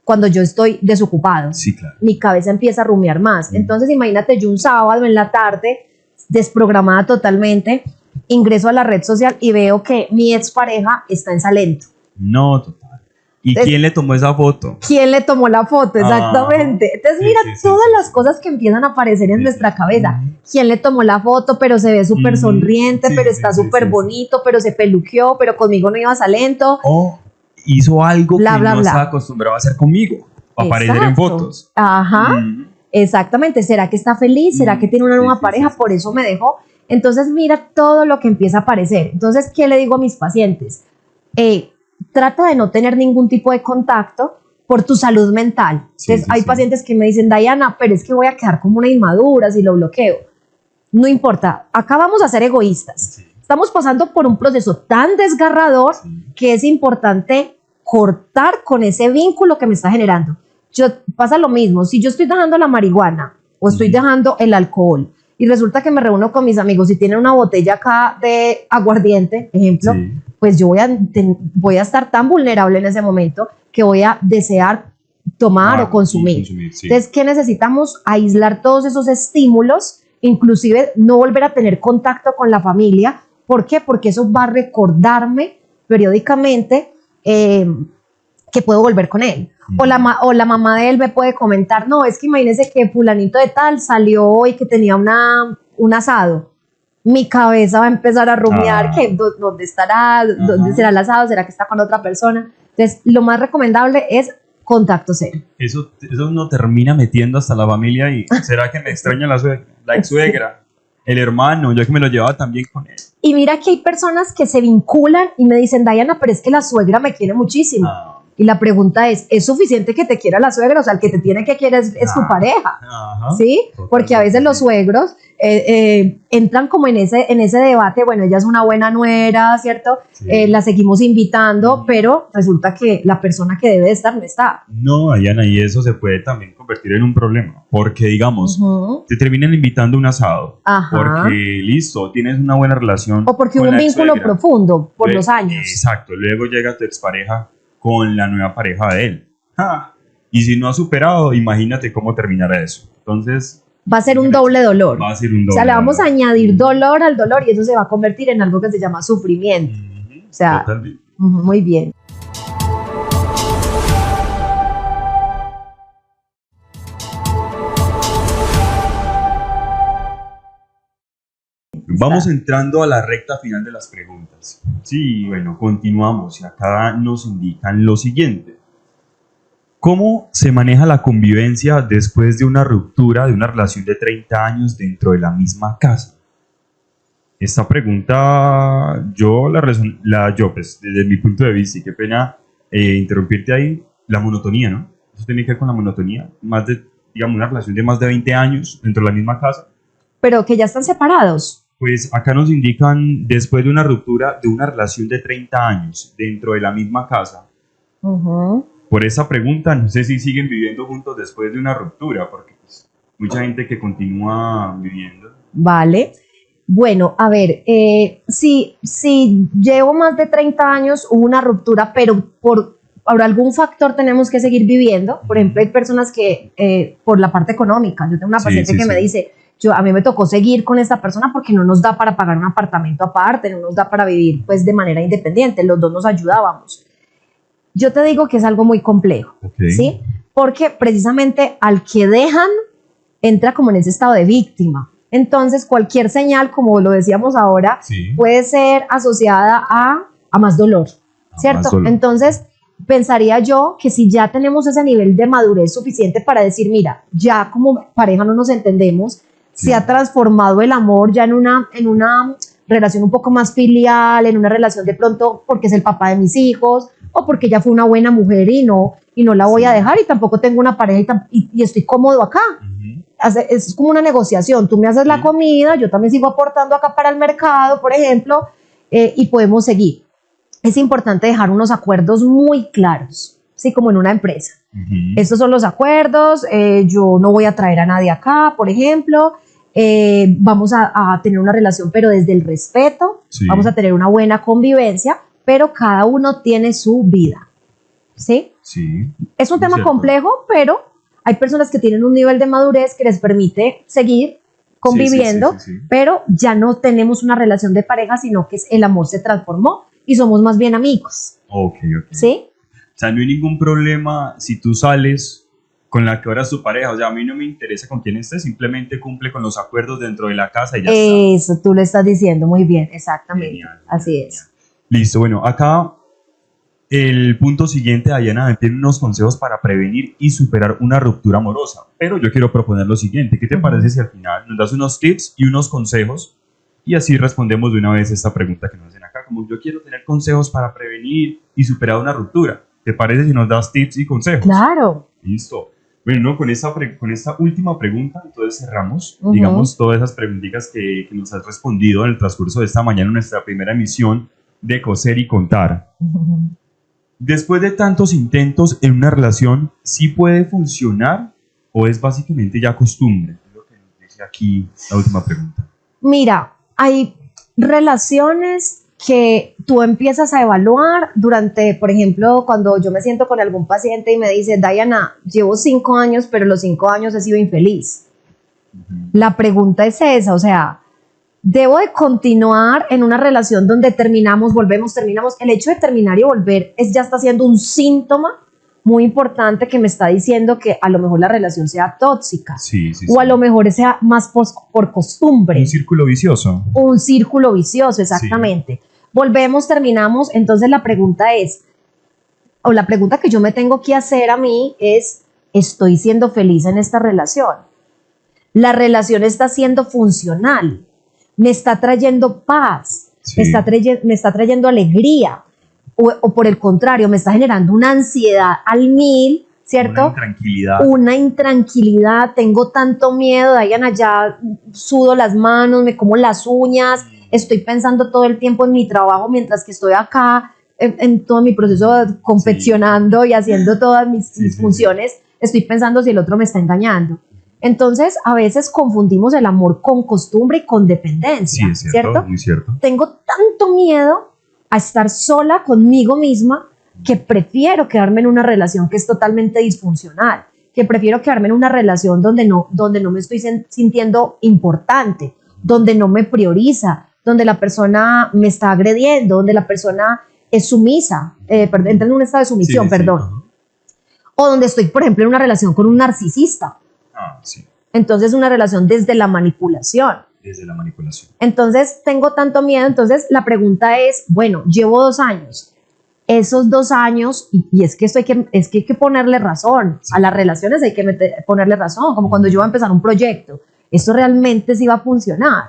Cuando yo estoy desocupado, sí, claro, mi cabeza empieza a rumiar más. Entonces, imagínate, yo un sábado en la tarde, desprogramada totalmente, ingreso a la red social y veo que mi expareja está en Salento. No, total. ¿Y entonces, quién le tomó esa foto? ¿Quién le tomó la foto? Exactamente. Entonces, mira todas las cosas que empiezan a aparecer en nuestra cabeza. ¿Quién le tomó la foto? Pero se ve súper sonriente, pero está súper bonito, pero se peluqueó, pero conmigo no iba a Salento. Hizo algo que no estaba acostumbrado a hacer conmigo, a aparecer en fotos. Ajá, exactamente. ¿Será que está feliz? ¿Será que tiene una nueva pareja? Por eso me dejó. Entonces, mira todo lo que empieza a aparecer. Entonces, ¿qué le digo a mis pacientes? Trata de no tener ningún tipo de contacto por tu salud mental. Entonces, hay pacientes que me dicen: Diana, pero es que voy a quedar como una inmadura si lo bloqueo. No importa, acá vamos a ser egoístas. Estamos pasando por un proceso tan desgarrador que es importante cortar con ese vínculo que me está generando. Pasa lo mismo, si yo estoy dejando la marihuana o estoy dejando el alcohol y resulta que me reúno con mis amigos y tienen una botella acá de aguardiente, ejemplo, pues yo voy a estar tan vulnerable en ese momento que voy a desear tomar o consumir. Entonces, ¿qué necesitamos? Aislar todos esos estímulos, inclusive no volver a tener contacto con la familia. ¿Por qué? Porque eso va a recordarme periódicamente que puedo volver con él. O la mamá de él me puede comentar: no, es que imagínese que fulanito de tal salió hoy que tenía un asado. Mi cabeza va a empezar a rumiar que dónde estará, dónde será el asado, será que está con otra persona. Entonces, lo más recomendable es contacto cero. Eso uno termina metiendo hasta la familia y ¿será que me extraña la ex suegra? El hermano, yo que me lo llevaba también con él. Y mira que hay personas que se vinculan y me dicen: Diana, pero es que la suegra me quiere muchísimo. Y la pregunta ¿es suficiente que te quiera la suegra? O sea, el que te tiene que querer es tu pareja. ¿Sí? Totalmente. Porque a veces los suegros entran como en ese debate: bueno, ella es una buena nuera, ¿cierto? La seguimos invitando, pero resulta que la persona que debe de estar no está. No, Diana, y eso se puede también convertir en un problema, porque digamos, te terminan invitando a un asado, porque listo, tienes una buena relación. O porque hubo un vínculo profundo por los años. Exacto, luego llega tu expareja con la nueva pareja de él. Y si no ha superado, imagínate cómo terminará eso. Entonces, va a ser un doble dolor. Va a ser un doble. O sea, le vamos a añadir dolor al dolor y eso se va a convertir en algo que se llama sufrimiento. O sea, totalmente. Muy bien. Vamos entrando a la recta final de las preguntas. Sí, bueno, continuamos y acá nos indican lo siguiente. ¿Cómo se maneja la convivencia después de una ruptura de una relación de 30 años dentro de la misma casa? Esta pregunta yo pues desde mi punto de vista, y qué pena interrumpirte ahí, la monotonía, ¿no? Eso tiene que ver con la monotonía, digamos, una relación de más de 20 años dentro de la misma casa. Pero que ya están separados. Pues acá nos indican después de una ruptura de una relación de 30 años dentro de la misma casa. Por esa pregunta, no sé si siguen viviendo juntos después de una ruptura, porque pues, mucha gente que continúa viviendo. Vale. Bueno, a ver, si llevo más de 30 años, hubo una ruptura, pero por algún factor tenemos que seguir viviendo. Por ejemplo, hay personas que, por la parte económica, yo tengo una paciente que me dice, a mí me tocó seguir con esta persona porque no nos da para pagar un apartamento aparte, no nos da para vivir pues de manera independiente, los dos nos ayudábamos. Yo te digo que es algo muy complejo, ¿sí? Porque precisamente al que dejan, entra como en ese estado de víctima. Entonces, cualquier señal, como lo decíamos ahora, puede ser asociada a más dolor, ¿cierto? Más dolor. Entonces, pensaría yo que si ya tenemos ese nivel de madurez suficiente para decir, mira, ya como pareja no nos entendemos, se ha transformado el amor ya en una relación un poco más filial, en una relación de pronto porque es el papá de mis hijos, o porque ella fue una buena mujer y no la voy a dejar, y tampoco tengo una pareja y estoy cómodo acá. Es como una negociación, tú me haces la comida, yo también sigo aportando acá para el mercado, por ejemplo, y podemos seguir. Es importante dejar unos acuerdos muy claros, ¿sí? Como en una empresa. Estos son los acuerdos, yo no voy a traer a nadie acá, por ejemplo, vamos a tener una relación, pero desde el respeto, vamos a tener una buena convivencia, pero cada uno tiene su vida, ¿sí? Es un tema complejo, pero hay personas que tienen un nivel de madurez que les permite seguir conviviendo, pero ya no tenemos una relación de pareja, sino que el amor se transformó y somos más bien amigos. ¿Sí? O sea, no hay ningún problema si tú sales con la que ahora es tu pareja. O sea, a mí no me interesa con quién estés, simplemente cumple con los acuerdos dentro de la casa y ya está. Eso, tú lo estás diciendo muy bien, exactamente. Genial, así genial. Es. Listo, bueno, acá el punto siguiente, Dayana, tiene unos consejos para prevenir y superar una ruptura amorosa. Pero yo quiero proponer lo siguiente. ¿Qué te parece si al final nos das unos tips y unos consejos? Y así respondemos de una vez esta pregunta que nos hacen acá. Como yo quiero tener consejos para prevenir y superar una ruptura. ¿Te parece si nos das tips y consejos? Claro. Listo. Bueno, con esta última pregunta, entonces cerramos, digamos, todas esas preguntitas que nos has respondido en el transcurso de esta mañana en nuestra primera emisión de Coser y Contar. Después de tantos intentos en una relación, ¿sí puede funcionar o es básicamente ya costumbre? Es lo que nos dice aquí la última pregunta. Mira, hay relaciones que tú empiezas a evaluar durante, por ejemplo, cuando yo me siento con algún paciente y me dice, Dayana, llevo 5 años, pero los 5 años he sido infeliz. La pregunta es esa, o sea, ¿debo de continuar en una relación donde terminamos, volvemos, terminamos? El hecho de terminar y volver ya está siendo un síntoma muy importante que me está diciendo que a lo mejor la relación sea tóxica. O a lo mejor sea más por costumbre. Un círculo vicioso. Un círculo vicioso, exactamente. Volvemos, terminamos. Entonces la pregunta es, o la pregunta que yo me tengo que hacer a mí es, ¿estoy siendo feliz en esta relación? ¿La relación está siendo funcional? ¿Me está trayendo paz? ¿Me está trayendo alegría? O por el contrario, me está generando una ansiedad al 1000, ¿cierto? Una intranquilidad. Una intranquilidad, tengo tanto miedo, Dayana, ya sudo las manos, me como las uñas, estoy pensando todo el tiempo en mi trabajo mientras que estoy acá, en todo mi proceso confeccionando y haciendo todas mis funciones, estoy pensando si el otro me está engañando. Entonces, a veces confundimos el amor con costumbre y con dependencia, sí, es cierto, muy cierto. Tengo tanto miedo a estar sola conmigo misma que prefiero quedarme en una relación que es totalmente disfuncional, que prefiero quedarme en una relación donde no me estoy sintiendo importante, donde no me prioriza, donde la persona me está agrediendo, donde la persona es sumisa, entra en un estado de sumisión, o donde estoy, por ejemplo, en una relación con un narcisista. Entonces, una relación desde la manipulación. Desde la manipulación. Entonces, tengo tanto miedo. Entonces, la pregunta es, bueno, llevo 2 años. Esos 2 años, y es que esto hay que ponerle razón. A las relaciones hay que ponerle razón. Como cuando yo voy a empezar un proyecto. ¿Esto realmente sí va a funcionar?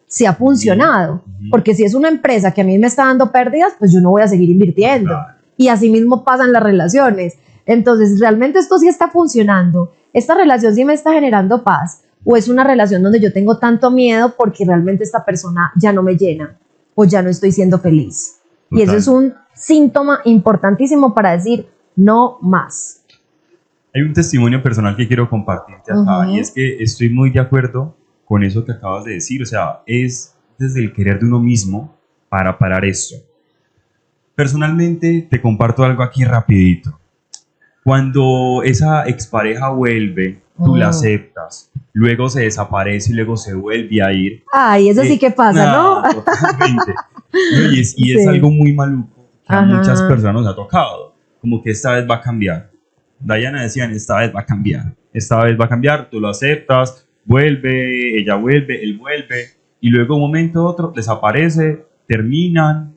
¿Sí ha funcionado? Porque si es una empresa que a mí me está dando pérdidas, pues yo no voy a seguir invirtiendo. Y así mismo pasan las relaciones. Entonces, ¿realmente esto sí está funcionando? ¿Esta relación sí me está generando paz? ¿O es una relación donde yo tengo tanto miedo porque realmente esta persona ya no me llena o ya no estoy siendo feliz? Total. Y eso es un síntoma importantísimo para decir no más. Hay un testimonio personal que quiero compartirte acá y es que estoy muy de acuerdo con eso que acabas de decir. O sea, es desde el querer de uno mismo para parar esto. Personalmente te comparto algo aquí rapidito. Cuando esa expareja vuelve, tú la aceptas, luego se desaparece y luego se vuelve a ir. Ay, eso sí que pasa, ¿no? Totalmente. Y es algo muy maluco que a muchas personas nos ha tocado. Como que esta vez va a cambiar. Diana decían, esta vez va a cambiar. Esta vez va a cambiar, tú lo aceptas, vuelve, ella vuelve, él vuelve. Y luego un momento u otro desaparece, terminan,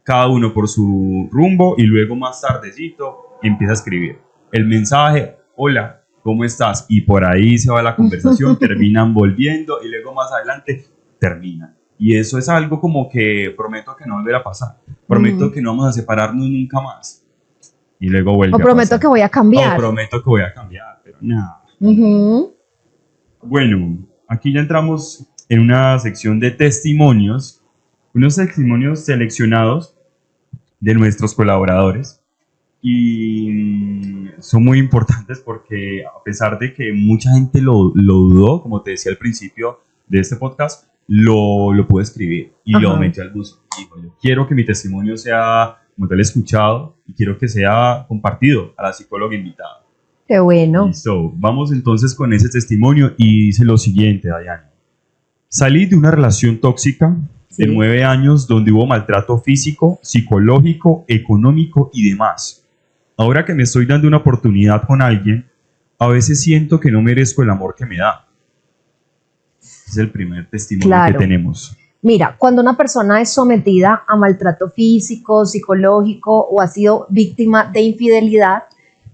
cada uno por su rumbo y luego más tardecito empieza a escribir el mensaje, hola, ¿cómo estás? Y por ahí se va la conversación, terminan volviendo y luego más adelante terminan. Y eso es algo como que prometo que no volverá a pasar. Prometo que no vamos a separarnos nunca más. Y luego vuelve a pasar. O prometo que voy a cambiar. O prometo que voy a cambiar, pero nada. Bueno, aquí ya entramos en una sección de testimonios. Unos testimonios seleccionados de nuestros colaboradores. Y son muy importantes porque a pesar de que mucha gente lo dudó, como te decía al principio de este podcast, lo pude escribir y lo metí al buzón. Y yo quiero que mi testimonio sea como tal escuchado y quiero que sea compartido a la psicóloga invitada. Qué bueno. Listo, vamos entonces con ese testimonio y dice lo siguiente, Dayana. Salí de una relación tóxica de 9 años donde hubo maltrato físico, psicológico, económico y demás. Ahora que me estoy dando una oportunidad con alguien, a veces siento que no merezco el amor que me da. Es el primer testimonio que tenemos. Mira, cuando una persona es sometida a maltrato físico, psicológico o ha sido víctima de infidelidad,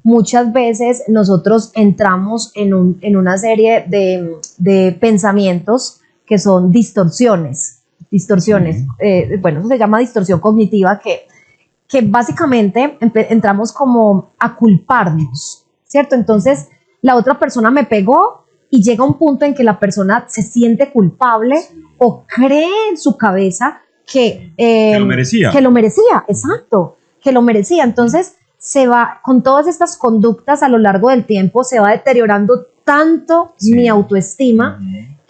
muchas veces nosotros entramos en una serie de pensamientos que son distorsiones. Bueno, eso se llama distorsión cognitiva, que básicamente entramos como a culparnos, ¿cierto? Entonces, la otra persona me pegó y llega un punto en que la persona se siente culpable o cree en su cabeza que lo merecía. Que lo merecía, exacto, que lo merecía. Entonces, se va, con todas estas conductas a lo largo del tiempo, se va deteriorando tanto mi autoestima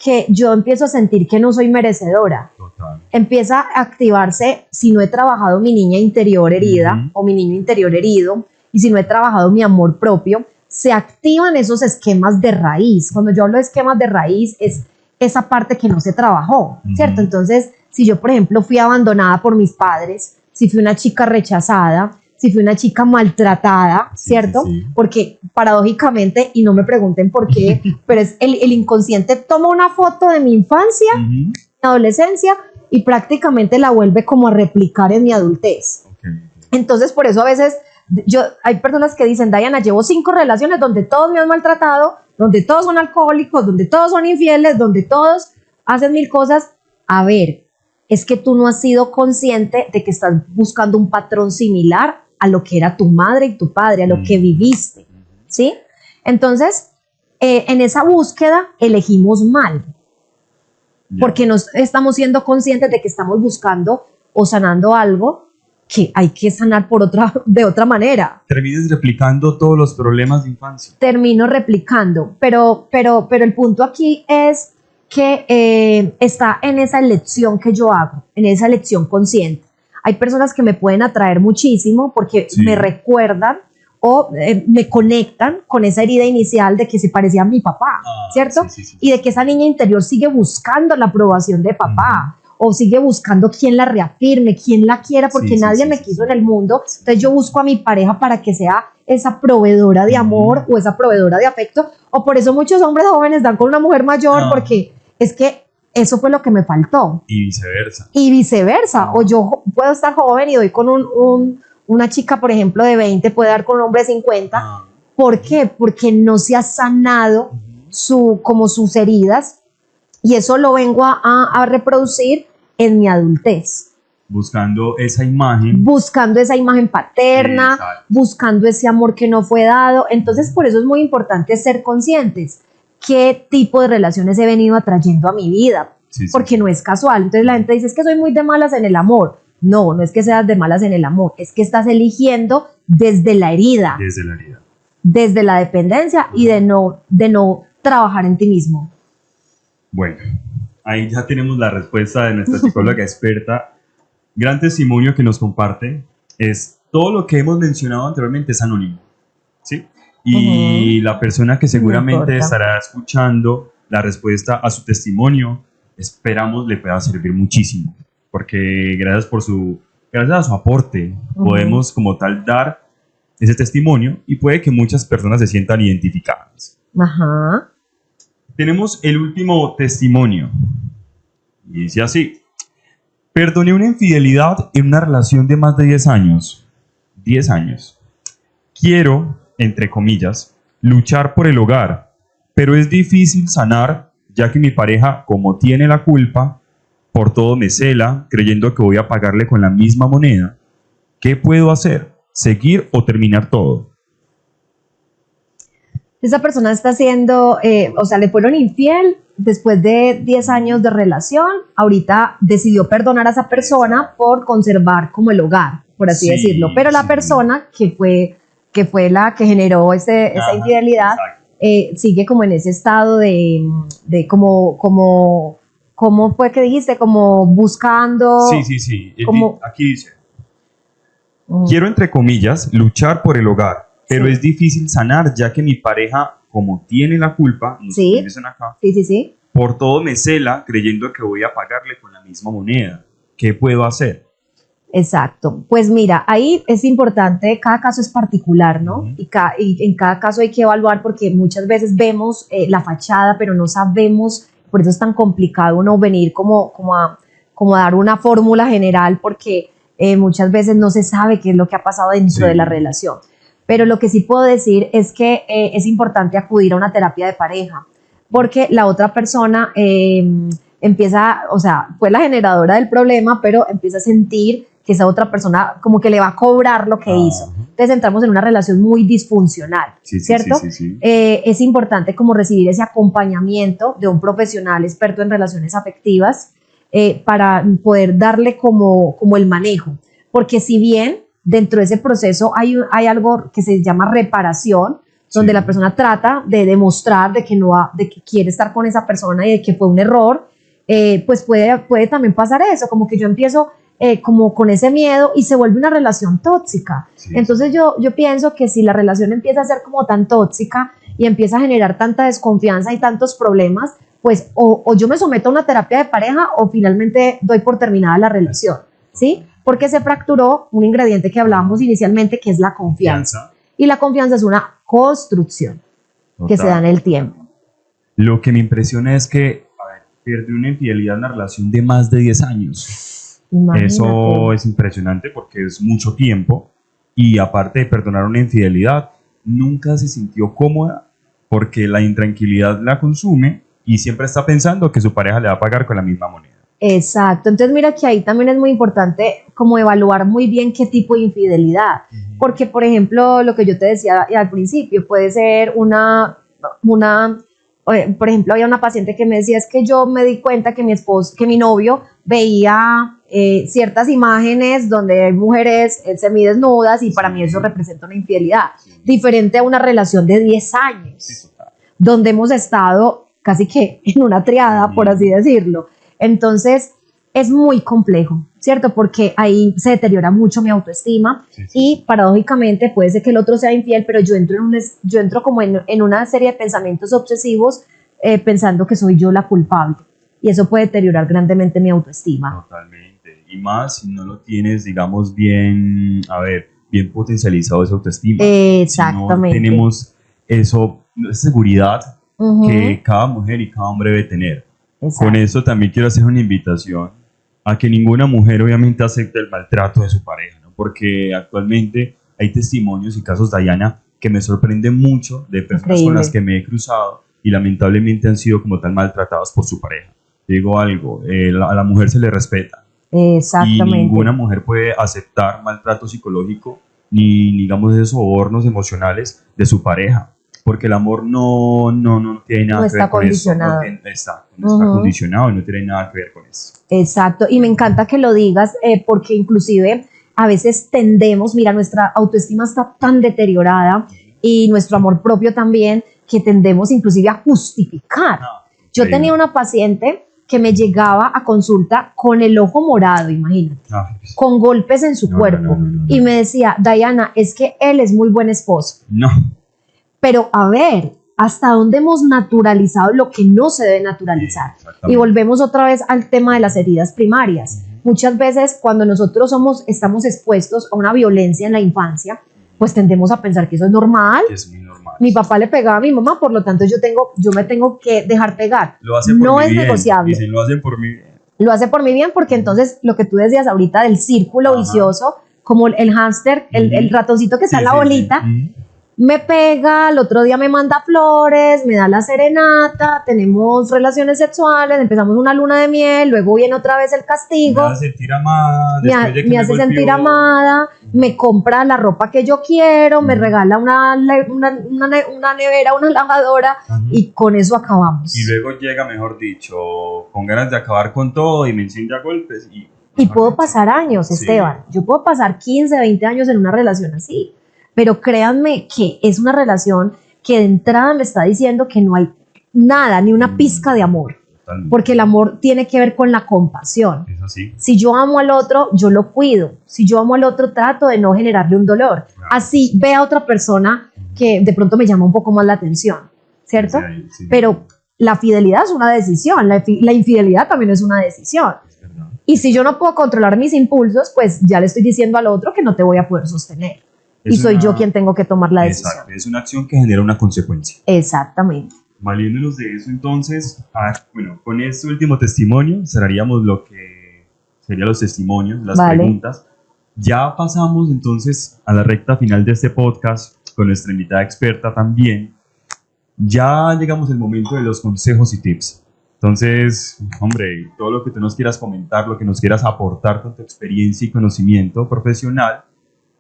que yo empiezo a sentir que no soy merecedora. Total. Empieza a activarse, si no he trabajado mi niña interior herida o mi niño interior herido, y si no he trabajado mi amor propio, se activan esos esquemas de raíz. Cuando yo hablo de esquemas de raíz, es esa parte que no se trabajó, ¿cierto? Entonces, si yo, por ejemplo, fui abandonada por mis padres, si fui una chica rechazada, si fui una chica maltratada, ¿cierto? Porque paradójicamente, y no me pregunten por qué, pero es el inconsciente toma una foto de mi infancia, mi adolescencia, y prácticamente la vuelve como a replicar en mi adultez. Entonces, por eso a veces hay personas que dicen, Diana, llevo 5 relaciones donde todos me han maltratado, donde todos son alcohólicos, donde todos son infieles, donde todos hacen 1000 cosas. A ver, es que tú no has sido consciente de que estás buscando un patrón similar a lo que era tu madre y tu padre, a lo que viviste, ¿sí? Entonces, en esa búsqueda elegimos mal, porque no estamos siendo conscientes de que estamos buscando o sanando algo que hay que sanar de otra manera. Terminas replicando todos los problemas de infancia. Termino replicando, pero el punto aquí es que está en esa elección que yo hago, en esa elección consciente. Hay personas que me pueden atraer muchísimo porque me recuerdan o me conectan con esa herida inicial de que se parecía a mi papá, ¿cierto? Y de que esa niña interior sigue buscando la aprobación de papá o sigue buscando quién la reafirme, quién la quiera, porque nadie me quiso en el mundo. Entonces yo busco a mi pareja para que sea esa proveedora de amor o esa proveedora de afecto, o por eso muchos hombres jóvenes dan con una mujer mayor porque es que eso fue lo que me faltó. Y viceversa. Y viceversa. O yo puedo estar joven y doy con una chica, por ejemplo, de 20, puede dar con un hombre de 50. ¿Por qué? Porque no se ha sanado como sus heridas, y eso lo vengo a reproducir en mi adultez. Buscando esa imagen. Buscando esa imagen paterna, buscando ese amor que no fue dado. Entonces, por eso es muy importante ser conscientes. ¿Qué tipo de relaciones he venido atrayendo a mi vida? Porque no es casual. Entonces la gente dice, es que soy muy de malas en el amor. No, no es que seas de malas en el amor, es que estás eligiendo desde la herida. Desde la herida. Desde la dependencia y de no trabajar en ti mismo. Bueno, ahí ya tenemos la respuesta de nuestra psicóloga experta. Gran testimonio que nos comparte es todo lo que hemos mencionado anteriormente es anónimo, ¿sí? Y la persona que seguramente estará escuchando la respuesta a su testimonio, esperamos le pueda servir muchísimo, porque gracias a su aporte podemos como tal dar ese testimonio y puede que muchas personas se sientan identificadas. Ajá. Tenemos el último testimonio y dice así: perdoné una infidelidad en una relación de más de 10 años. 10 años. Quiero, entre comillas, luchar por el hogar, pero es difícil sanar, ya que mi pareja, como tiene la culpa, por todo me cela, creyendo que voy a pagarle con la misma moneda. ¿Qué puedo hacer? ¿Seguir o terminar todo? Esa persona está haciendo, o sea, le fueron infiel después de 10 años de relación, ahorita decidió perdonar a esa persona por conservar como el hogar, por así decirlo, pero la persona que fue la que generó esa infidelidad, sigue como en ese estado de como ¿cómo fue que dijiste? Como buscando... Sí. Aquí dice, quiero, entre comillas, luchar por el hogar, pero es difícil sanar, ya que mi pareja, como tiene la culpa, dicen acá, por todo me cela, creyendo que voy a pagarle con la misma moneda. ¿Qué puedo hacer? Exacto. Pues mira, ahí es importante, cada caso es particular, ¿no? Y en cada caso hay que evaluar, porque muchas veces vemos la fachada, pero no sabemos. Por eso es tan complicado uno venir como a dar una fórmula general, porque muchas veces no se sabe qué es lo que ha pasado dentro de la relación. Pero lo que sí puedo decir es que es importante acudir a una terapia de pareja, porque la otra persona empieza, o sea, fue la generadora del problema, pero empieza a sentir que esa otra persona como que le va a cobrar lo que hizo. Entonces entramos en una relación muy disfuncional, ¿cierto? Sí. Es importante como recibir ese acompañamiento de un profesional experto en relaciones afectivas para poder darle como el manejo, porque si bien dentro de ese proceso hay algo que se llama reparación, donde la persona trata de demostrar de que quiere estar con esa persona y de que fue un error, pues puede también pasar eso, como que yo empiezo como con ese miedo y se vuelve una relación tóxica. Entonces yo pienso que si la relación empieza a ser como tan tóxica y empieza a generar tanta desconfianza y tantos problemas, pues o yo me someto a una terapia de pareja o finalmente doy por terminada la relación, ¿sí? Porque se fracturó un ingrediente que hablábamos inicialmente, que es la confianza. Y la confianza es una construcción que se da en el tiempo. Lo que me impresiona es que pierde una infidelidad en una relación de más de 10 años. Imagínate. Eso es impresionante porque es mucho tiempo, y aparte de perdonar una infidelidad, nunca se sintió cómoda porque la intranquilidad la consume y siempre está pensando que su pareja le va a pagar con la misma moneda. Exacto. Entonces mira que ahí también es muy importante como evaluar muy bien qué tipo de infidelidad, porque por ejemplo lo que yo te decía al principio puede ser por ejemplo, había una paciente que me decía, es que yo me di cuenta que mi novio veía ciertas imágenes donde hay mujeres semidesnudas, y para mí eso representa una infidelidad, diferente a una relación de 10 años, donde hemos estado casi que en una triada, por así decirlo. Entonces es muy complejo, ¿cierto? Porque ahí se deteriora mucho mi autoestima y paradójicamente puede ser que el otro sea infiel, pero yo entro como en una serie de pensamientos obsesivos pensando que soy yo la culpable, y eso puede deteriorar grandemente mi autoestima. Totalmente, y más si no lo tienes, digamos, bien potencializado esa autoestima. Exactamente. Si no tenemos esa seguridad que cada mujer y cada hombre debe tener. Exacto. Con eso también quiero hacer una invitación a que ninguna mujer obviamente acepte el maltrato de su pareja, ¿no? Porque actualmente hay testimonios y casos, Dayana, que me sorprenden mucho, de personas con las que me he cruzado y lamentablemente han sido como tal maltratadas por su pareja. Digo algo, a la mujer se le respeta. Exactamente. Y ninguna mujer puede aceptar maltrato psicológico ni digamos esos sobornos emocionales de su pareja, porque el amor no tiene nada que ver con eso. No está condicionado y no tiene nada que ver con eso. Exacto, y me encanta que lo digas, porque inclusive a veces tendemos, mira, nuestra autoestima está tan deteriorada y nuestro amor propio también, que tendemos inclusive a justificar. Yo tenía una paciente que me llegaba a consulta con el ojo morado, imagínate, con golpes en su cuerpo, y me decía, Diana, es que él es muy buen esposo. No. Pero a ver, ¿hasta dónde hemos naturalizado lo que no se debe naturalizar? Y volvemos otra vez al tema de las heridas primarias. Muchas veces cuando nosotros estamos expuestos a una violencia en la infancia, pues tendemos a pensar que eso es normal. Es muy normal. Mi papá le pegaba a mi mamá, por lo tanto yo me tengo que dejar pegar. Lo hace por no mi es bien. negociable. Y si lo hace por mi bien. Lo hace por mi bien porque entonces lo que tú decías ahorita del círculo vicioso, como el hámster, el ratoncito que está en la bolita, me pega, el otro día me manda flores, me da la serenata, tenemos relaciones sexuales, empezamos una luna de miel, luego viene otra vez el castigo. Me hace sentir amada. Me hace sentir amada, me compra la ropa que yo quiero, me regala una nevera, una lavadora, y con eso acabamos. Y luego llega, mejor dicho, con ganas de acabar con todo y me enciende a golpes. Y puedo pasar años, Esteban. Yo puedo pasar 15, 20 años en una relación así. Pero créanme que es una relación que de entrada me está diciendo que no hay nada, ni una pizca de amor. Totalmente. Porque el amor tiene que ver con la compasión. Es así. Si yo amo al otro, yo lo cuido. Si yo amo al otro, trato de no generarle un dolor. Claro. Así ve a otra persona que de pronto me llama un poco más la atención, ¿cierto? Sí. Pero la fidelidad es una decisión, la infidelidad también es una decisión. Y si yo no puedo controlar mis impulsos, pues ya le estoy diciendo al otro que no te voy a poder sostener. Y soy yo quien tengo que tomar la decisión. Exacto, es una acción que genera una consecuencia. Exactamente. Valiéndonos de eso, entonces, bueno, con este último testimonio cerraríamos lo que serían los testimonios, las preguntas. Ya pasamos entonces a la recta final de este podcast con nuestra invitada experta también. Ya llegamos al momento de los consejos y tips. Entonces, hombre, todo lo que tú nos quieras comentar, lo que nos quieras aportar con tu experiencia y conocimiento profesional,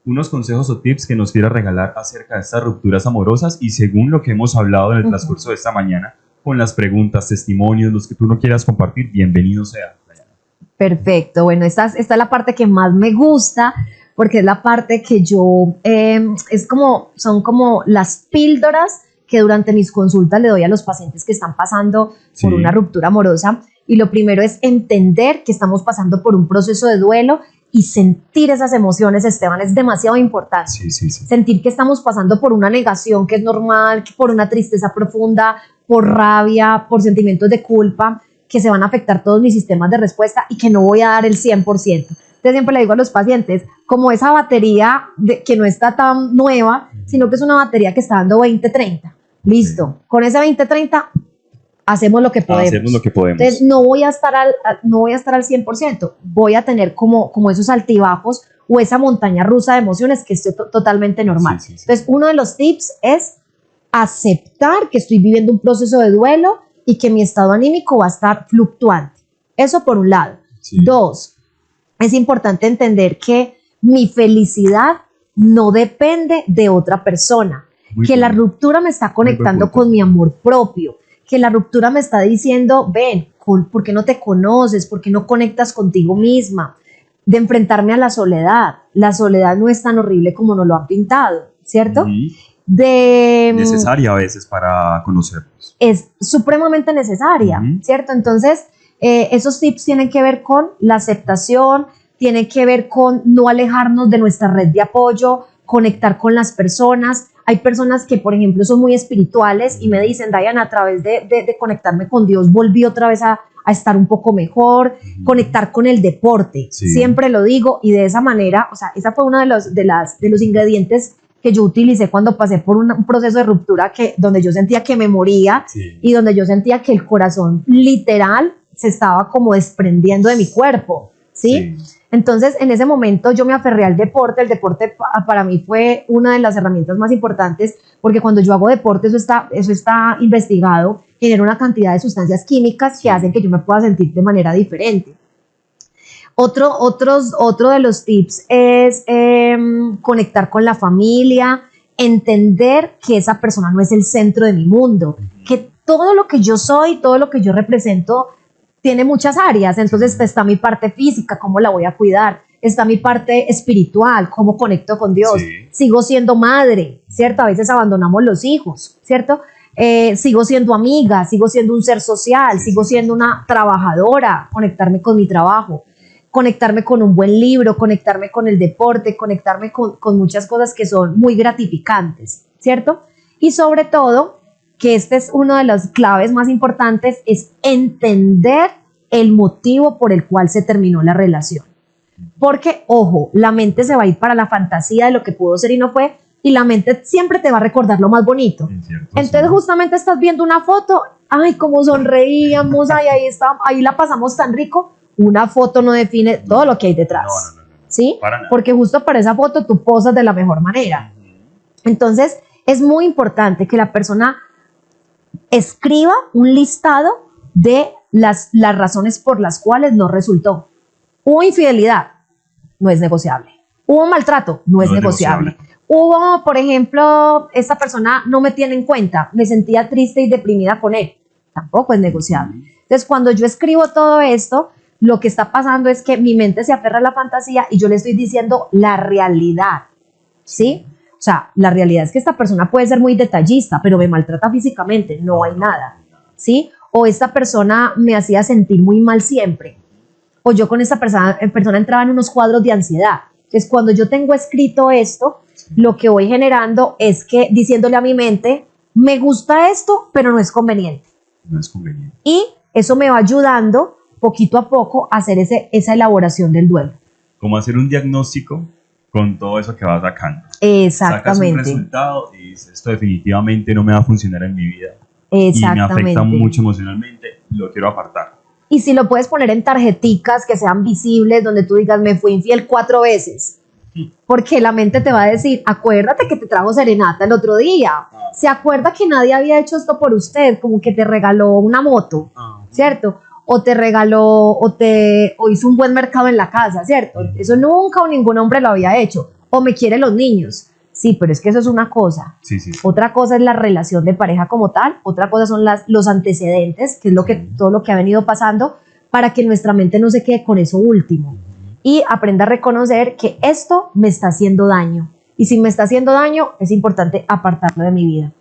unos consejos o tips que nos quieras regalar acerca de estas rupturas amorosas y según lo que hemos hablado en el transcurso de esta mañana, con las preguntas, testimonios, los que tú no quieras compartir, bienvenido sea. Perfecto, bueno, esta es la parte que más me gusta porque es la parte que yo, son como las píldoras que durante mis consultas le doy a los pacientes que están pasando por una ruptura amorosa. Y lo primero es entender que estamos pasando por un proceso de duelo y sentir esas emociones, Esteban, es demasiado importante. Sí. Sentir que estamos pasando por una negación que es normal, por una tristeza profunda, por rabia, por sentimientos de culpa, que se van a afectar todos mis sistemas de respuesta y que no voy a dar el 100%. Entonces siempre le digo a los pacientes, como esa batería que no está tan nueva, sino que es una batería que está dando 20-30. Listo, con ese 20-30 hacemos lo que podemos. Entonces no voy a estar al 100%, voy a tener como esos altibajos o esa montaña rusa de emociones que es totalmente normal. Entonces uno de los tips es aceptar que estoy viviendo un proceso de duelo y que mi estado anímico va a estar fluctuante. Eso por un lado. 2, es importante entender que mi felicidad no depende de otra persona. La ruptura me está conectando con mi amor propio, que la ruptura me está diciendo, ven, ¿por qué no te conoces? ¿Por qué no conectas contigo misma? De enfrentarme a la soledad. La soledad no es tan horrible como nos lo han pintado, ¿cierto? Necesaria a veces para conocernos. Es supremamente necesaria, ¿cierto? Entonces, esos tips tienen que ver con la aceptación, tienen que ver con no alejarnos de nuestra red de apoyo, conectar con las personas. Hay personas que, por ejemplo, son muy espirituales y me dicen, Diana, a través de conectarme con Dios, volví otra vez a estar un poco mejor, conectar con el deporte. Siempre lo digo y de esa manera, o sea, esa fue uno de los ingredientes que yo utilicé cuando pasé por un proceso de ruptura donde yo sentía que me moría y donde yo sentía que el corazón literal se estaba como desprendiendo de mi cuerpo, ¿sí? Entonces, en ese momento yo me aferré al deporte. El deporte para mí fue una de las herramientas más importantes porque cuando yo hago deporte, eso está investigado, genera una cantidad de sustancias químicas que hacen que yo me pueda sentir de manera diferente. Otro de los tips es conectar con la familia, entender que esa persona no es el centro de mi mundo, que todo lo que yo soy, todo lo que yo represento tiene muchas áreas. Entonces está mi parte física, cómo la voy a cuidar, está mi parte espiritual, cómo conecto con Dios, sigo siendo madre, ¿cierto? A veces abandonamos los hijos, ¿cierto? sigo siendo amiga, sigo siendo un ser social, sigo siendo una trabajadora, conectarme con mi trabajo, conectarme con un buen libro, conectarme con el deporte, conectarme con muchas cosas que son muy gratificantes, ¿cierto? Y sobre todo, que este es uno de las claves más importantes, es entender el motivo por el cual se terminó la relación. Porque, ojo, la mente se va a ir para la fantasía de lo que pudo ser y no fue, y la mente siempre te va a recordar lo más bonito. Entonces, justamente estás viendo una foto, ay, cómo sonreíamos, ay, ahí la pasamos tan rico. Una foto no define todo lo que hay detrás, ¿sí? Porque justo para esa foto tú posas de la mejor manera. Entonces, es muy importante que la persona escriba un listado de las razones por las cuales no resultó. Hubo infidelidad, no es negociable. Hubo maltrato, no es negociable. Hubo, por ejemplo, esta persona no me tiene en cuenta, me sentía triste y deprimida con él, tampoco es negociable. Entonces, cuando yo escribo todo esto, lo que está pasando es que mi mente se aferra a la fantasía y yo le estoy diciendo la realidad, ¿sí? O sea, la realidad es que esta persona puede ser muy detallista, pero me maltrata físicamente, no hay nada, ¿sí? O esta persona me hacía sentir muy mal siempre, o yo con esta persona entraba en unos cuadros de ansiedad. Entonces, cuando yo tengo escrito esto, lo que voy generando es que diciéndole a mi mente, me gusta esto, pero no es conveniente. No es conveniente. Y eso me va ayudando poquito a poco a hacer esa elaboración del duelo. Como hacer un diagnóstico con todo eso que vas sacando. Exactamente. Sacas un resultado y dices, esto definitivamente no me va a funcionar en mi vida. Exactamente. Y me afecta mucho emocionalmente, lo quiero apartar. Y si lo puedes poner en tarjeticas que sean visibles, donde tú digas, me fui infiel 4 veces. Porque la mente te va a decir, acuérdate que te trajo serenata el otro día. ¿Se acuerda que nadie había hecho esto por usted? Como que te regaló una moto, ¿cierto? O te regaló, o hizo un buen mercado en la casa, ¿cierto? Eso nunca o ningún hombre lo había hecho. O me quiere los niños. Sí, pero es que eso es una cosa. Sí. Otra cosa es la relación de pareja como tal. Otra cosa son los antecedentes, que es todo lo que ha venido pasando, para que nuestra mente no se quede con eso último. Y aprenda a reconocer que esto me está haciendo daño. Y si me está haciendo daño, es importante apartarlo de mi vida.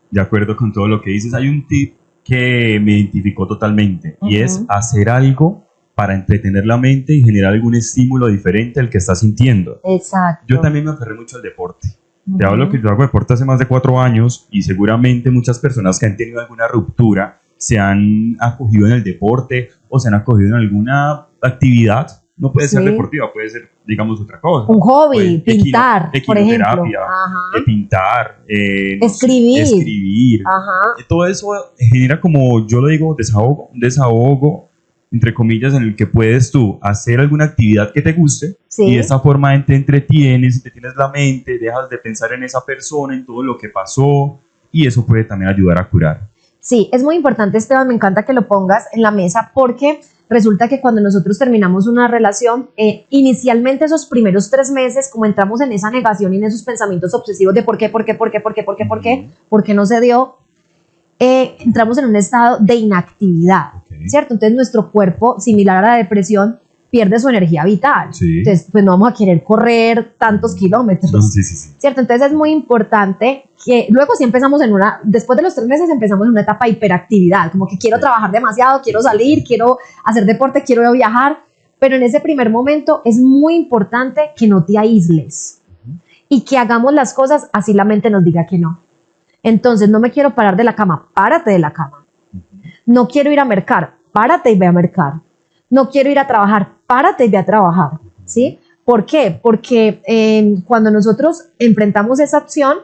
De acuerdo con todo lo que dices, hay un tip que me identificó totalmente, y es hacer algo para entretener la mente y generar algún estímulo diferente al que estás sintiendo. Exacto. Yo también me aferré mucho al deporte. Te hablo que yo hago deporte hace más de 4 años y seguramente muchas personas que han tenido alguna ruptura se han acogido en el deporte o se han acogido en alguna actividad. No puede ser deportiva, puede ser, digamos, otra cosa. Un hobby, pintar, por ejemplo. Pintar, escribir. Todo eso genera, como yo lo digo, un desahogo, entre comillas, en el que puedes tú hacer alguna actividad que te guste y de esta forma te entretienes la mente, dejas de pensar en esa persona, en todo lo que pasó, y eso puede también ayudar a curar. Sí, es muy importante, Esteban, me encanta que lo pongas en la mesa, porque resulta que cuando nosotros terminamos una relación, inicialmente esos primeros 3 meses, como entramos en esa negación y en esos pensamientos obsesivos de por qué no se dio, entramos en un estado de inactividad, ¿cierto? Entonces nuestro cuerpo, similar a la depresión, pierde su energía vital. Entonces, pues no vamos a querer correr tantos kilómetros, ¿cierto? Entonces es muy importante que luego sí empezamos después de los 3 meses empezamos en una etapa de hiperactividad, como que quiero trabajar demasiado, quiero salir, quiero hacer deporte, quiero viajar, pero en ese primer momento es muy importante que no te aísles y que hagamos las cosas así la mente nos diga que no. Entonces, no me quiero parar de la cama, párate de la cama. No quiero ir a mercar, párate y ve a mercar. No quiero ir a trabajar, párate y ve a trabajar, ¿sí? ¿Por qué? Porque cuando nosotros enfrentamos esa opción,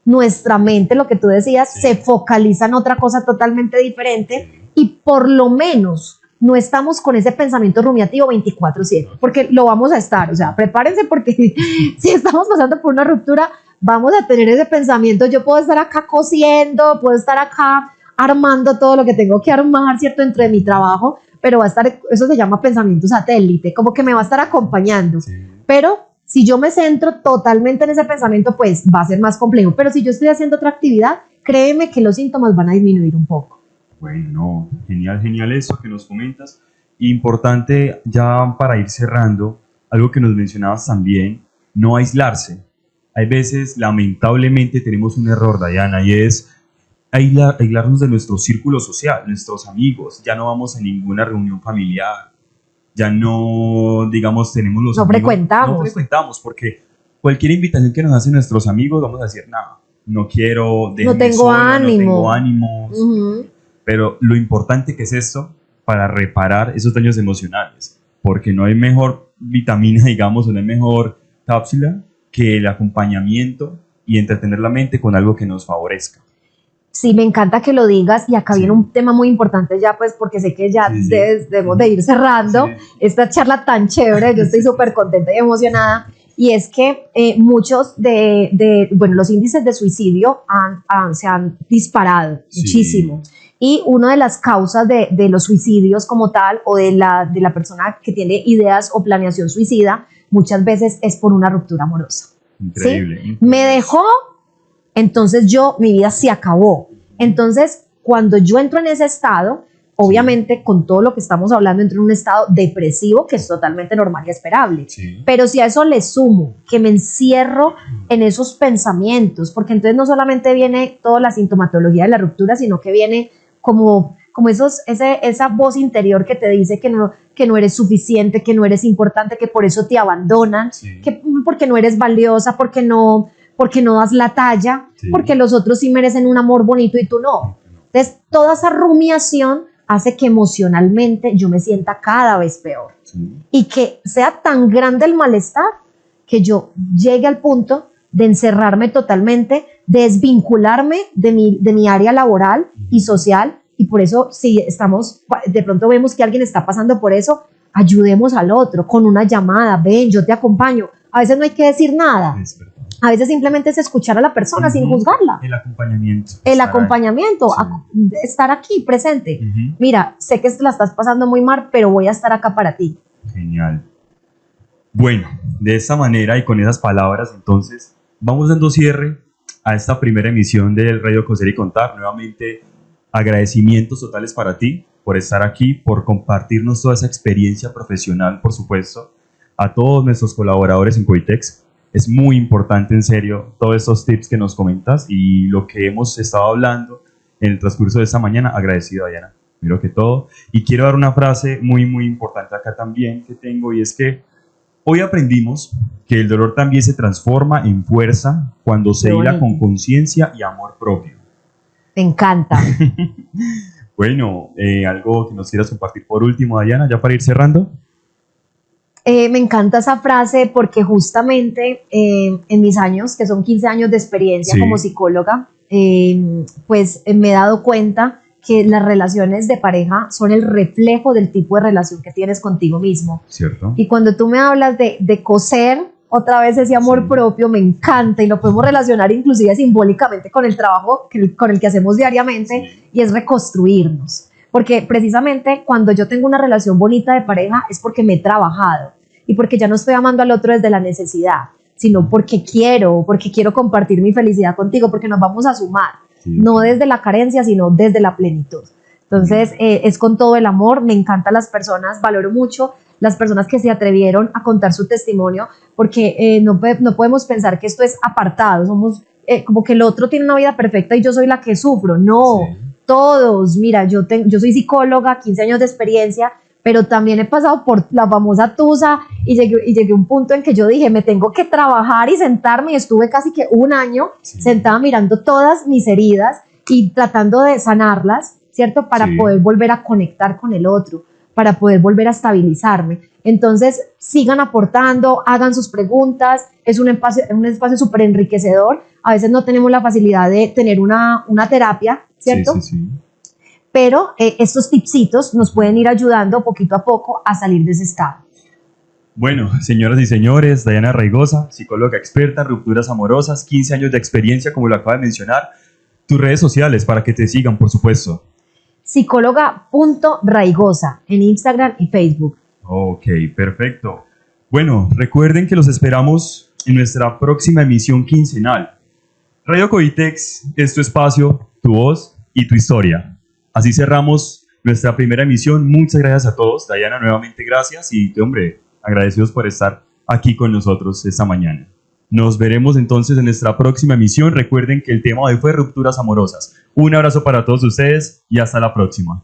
nuestra mente, lo que tú decías, se focaliza en otra cosa totalmente diferente y por lo menos no estamos con ese pensamiento rumiativo 24/7, porque lo vamos a estar, o sea, prepárense porque si estamos pasando por una ruptura, vamos a tener ese pensamiento. Yo puedo estar acá cosiendo, puedo estar acá armando todo lo que tengo que armar, ¿cierto? Entre mi trabajo, pero va a estar, eso se llama pensamiento satélite, como que me va a estar acompañando. Pero si yo me centro totalmente en ese pensamiento, pues va a ser más complejo. Pero si yo estoy haciendo otra actividad, créeme que los síntomas van a disminuir un poco. Bueno, genial eso que nos comentas. Importante, ya para ir cerrando, algo que nos mencionabas también, no aislarse. Hay veces, lamentablemente, tenemos un error, Dayana, y es aislarnos de nuestro círculo social, nuestros amigos. Ya no vamos a ninguna reunión familiar. Ya no, digamos, tenemos los amigos. No frecuentamos porque cualquier invitación que nos hacen nuestros amigos, vamos a decir, no quiero, no tengo ánimo. No tengo ánimos. Pero lo importante que es esto para reparar esos daños emocionales, porque no hay mejor vitamina, digamos, o no hay mejor cápsula que el acompañamiento y entretener la mente con algo que nos favorezca. Sí, me encanta que lo digas, y acá viene un tema muy importante ya, pues, porque sé que ya debemos de ir cerrando esta charla tan chévere. Yo estoy súper contenta y emocionada, y es que muchos los índices de suicidio se han disparado muchísimo, y una de las causas de los suicidios como tal, o de la persona que tiene ideas o planeación suicida, muchas veces es por una ruptura amorosa. Increíble. ¿Sí? Me dejó, entonces mi vida se acabó. Entonces, cuando yo entro en ese estado, obviamente con todo lo que estamos hablando, entro en un estado depresivo, que es totalmente normal y esperable. Pero si a eso le sumo que me encierro en esos pensamientos, porque entonces no solamente viene toda la sintomatología de la ruptura, sino que viene como esa voz interior que te dice que no eres suficiente, que no eres importante, que por eso te abandonan, porque no eres valiosa, porque no das la talla, porque los otros sí merecen un amor bonito y tú no. Entonces, toda esa rumiación hace que emocionalmente yo me sienta cada vez peor, y que sea tan grande el malestar que yo llegue al punto de encerrarme totalmente, de desvincularme de mi área laboral y social. Y por eso, si de pronto vemos que alguien está pasando por eso, ayudemos al otro con una llamada, ven, yo te acompaño. A veces no hay que decir nada. A veces simplemente es escuchar a la persona sin juzgarla. El acompañamiento. Estar aquí presente. Mira, sé que la estás pasando muy mal, pero voy a estar acá para ti. Genial. Bueno, de esta manera y con esas palabras, entonces, vamos dando cierre a esta primera emisión del Radio Coser y Contar. Nuevamente, agradecimientos totales para ti por estar aquí, por compartirnos toda esa experiencia profesional, por supuesto, a todos nuestros colaboradores en Covitex. Es muy importante, en serio, todos estos tips que nos comentas y lo que hemos estado hablando en el transcurso de esta mañana. Agradecido, Diana, primero que todo. Y quiero dar una frase muy, muy importante acá también que tengo, y es que hoy aprendimos que el dolor también se transforma en fuerza cuando se hila con conciencia y amor propio. Me encanta. Bueno, algo que nos quieras compartir por último, Diana, ya para ir cerrando. Me encanta esa frase porque justamente en mis años, que son 15 años de experiencia como psicóloga, pues me he dado cuenta que las relaciones de pareja son el reflejo del tipo de relación que tienes contigo mismo. Cierto. Y cuando tú me hablas de coser otra vez ese amor propio, me encanta, y lo podemos relacionar inclusive simbólicamente con el trabajo con el que hacemos diariamente, y es reconstruirnos. Porque precisamente cuando yo tengo una relación bonita de pareja es porque me he trabajado y porque ya no estoy amando al otro desde la necesidad, sino porque quiero compartir mi felicidad contigo, porque nos vamos a sumar, no desde la carencia, sino desde la plenitud. Entonces, es con todo el amor. Me encantan las personas, valoro mucho las personas que se atrevieron a contar su testimonio, porque no podemos pensar que esto es apartado, somos como que el otro tiene una vida perfecta y yo soy la que sufro. No, todos. Mira, yo soy psicóloga, 15 años de experiencia, pero también he pasado por la famosa tusa y llegué a un punto en que yo dije, me tengo que trabajar y sentarme, y estuve casi que un año sentada mirando todas mis heridas y tratando de sanarlas, ¿cierto? Para poder volver a conectar con el otro, para poder volver a estabilizarme. Entonces, sigan aportando, hagan sus preguntas, es un espacio súper enriquecedor. A veces no tenemos la facilidad de tener una terapia, ¿cierto? Pero estos tipsitos nos pueden ir ayudando poquito a poco a salir de ese estado. Bueno, señoras y señores, Diana Raigosa, psicóloga experta en rupturas amorosas, 15 años de experiencia, como lo acaba de mencionar. Tus redes sociales para que te sigan, por supuesto. Psicóloga.raigosa en Instagram y Facebook. Ok, perfecto. Bueno, recuerden que los esperamos en nuestra próxima emisión quincenal. Radio Covitex es tu espacio, tu voz y tu historia. Así cerramos nuestra primera emisión. Muchas gracias a todos. Diana, nuevamente gracias, y hombre, agradecidos por estar aquí con nosotros esta mañana. Nos veremos entonces en nuestra próxima emisión. Recuerden que el tema de hoy fue rupturas amorosas. Un abrazo para todos ustedes y hasta la próxima.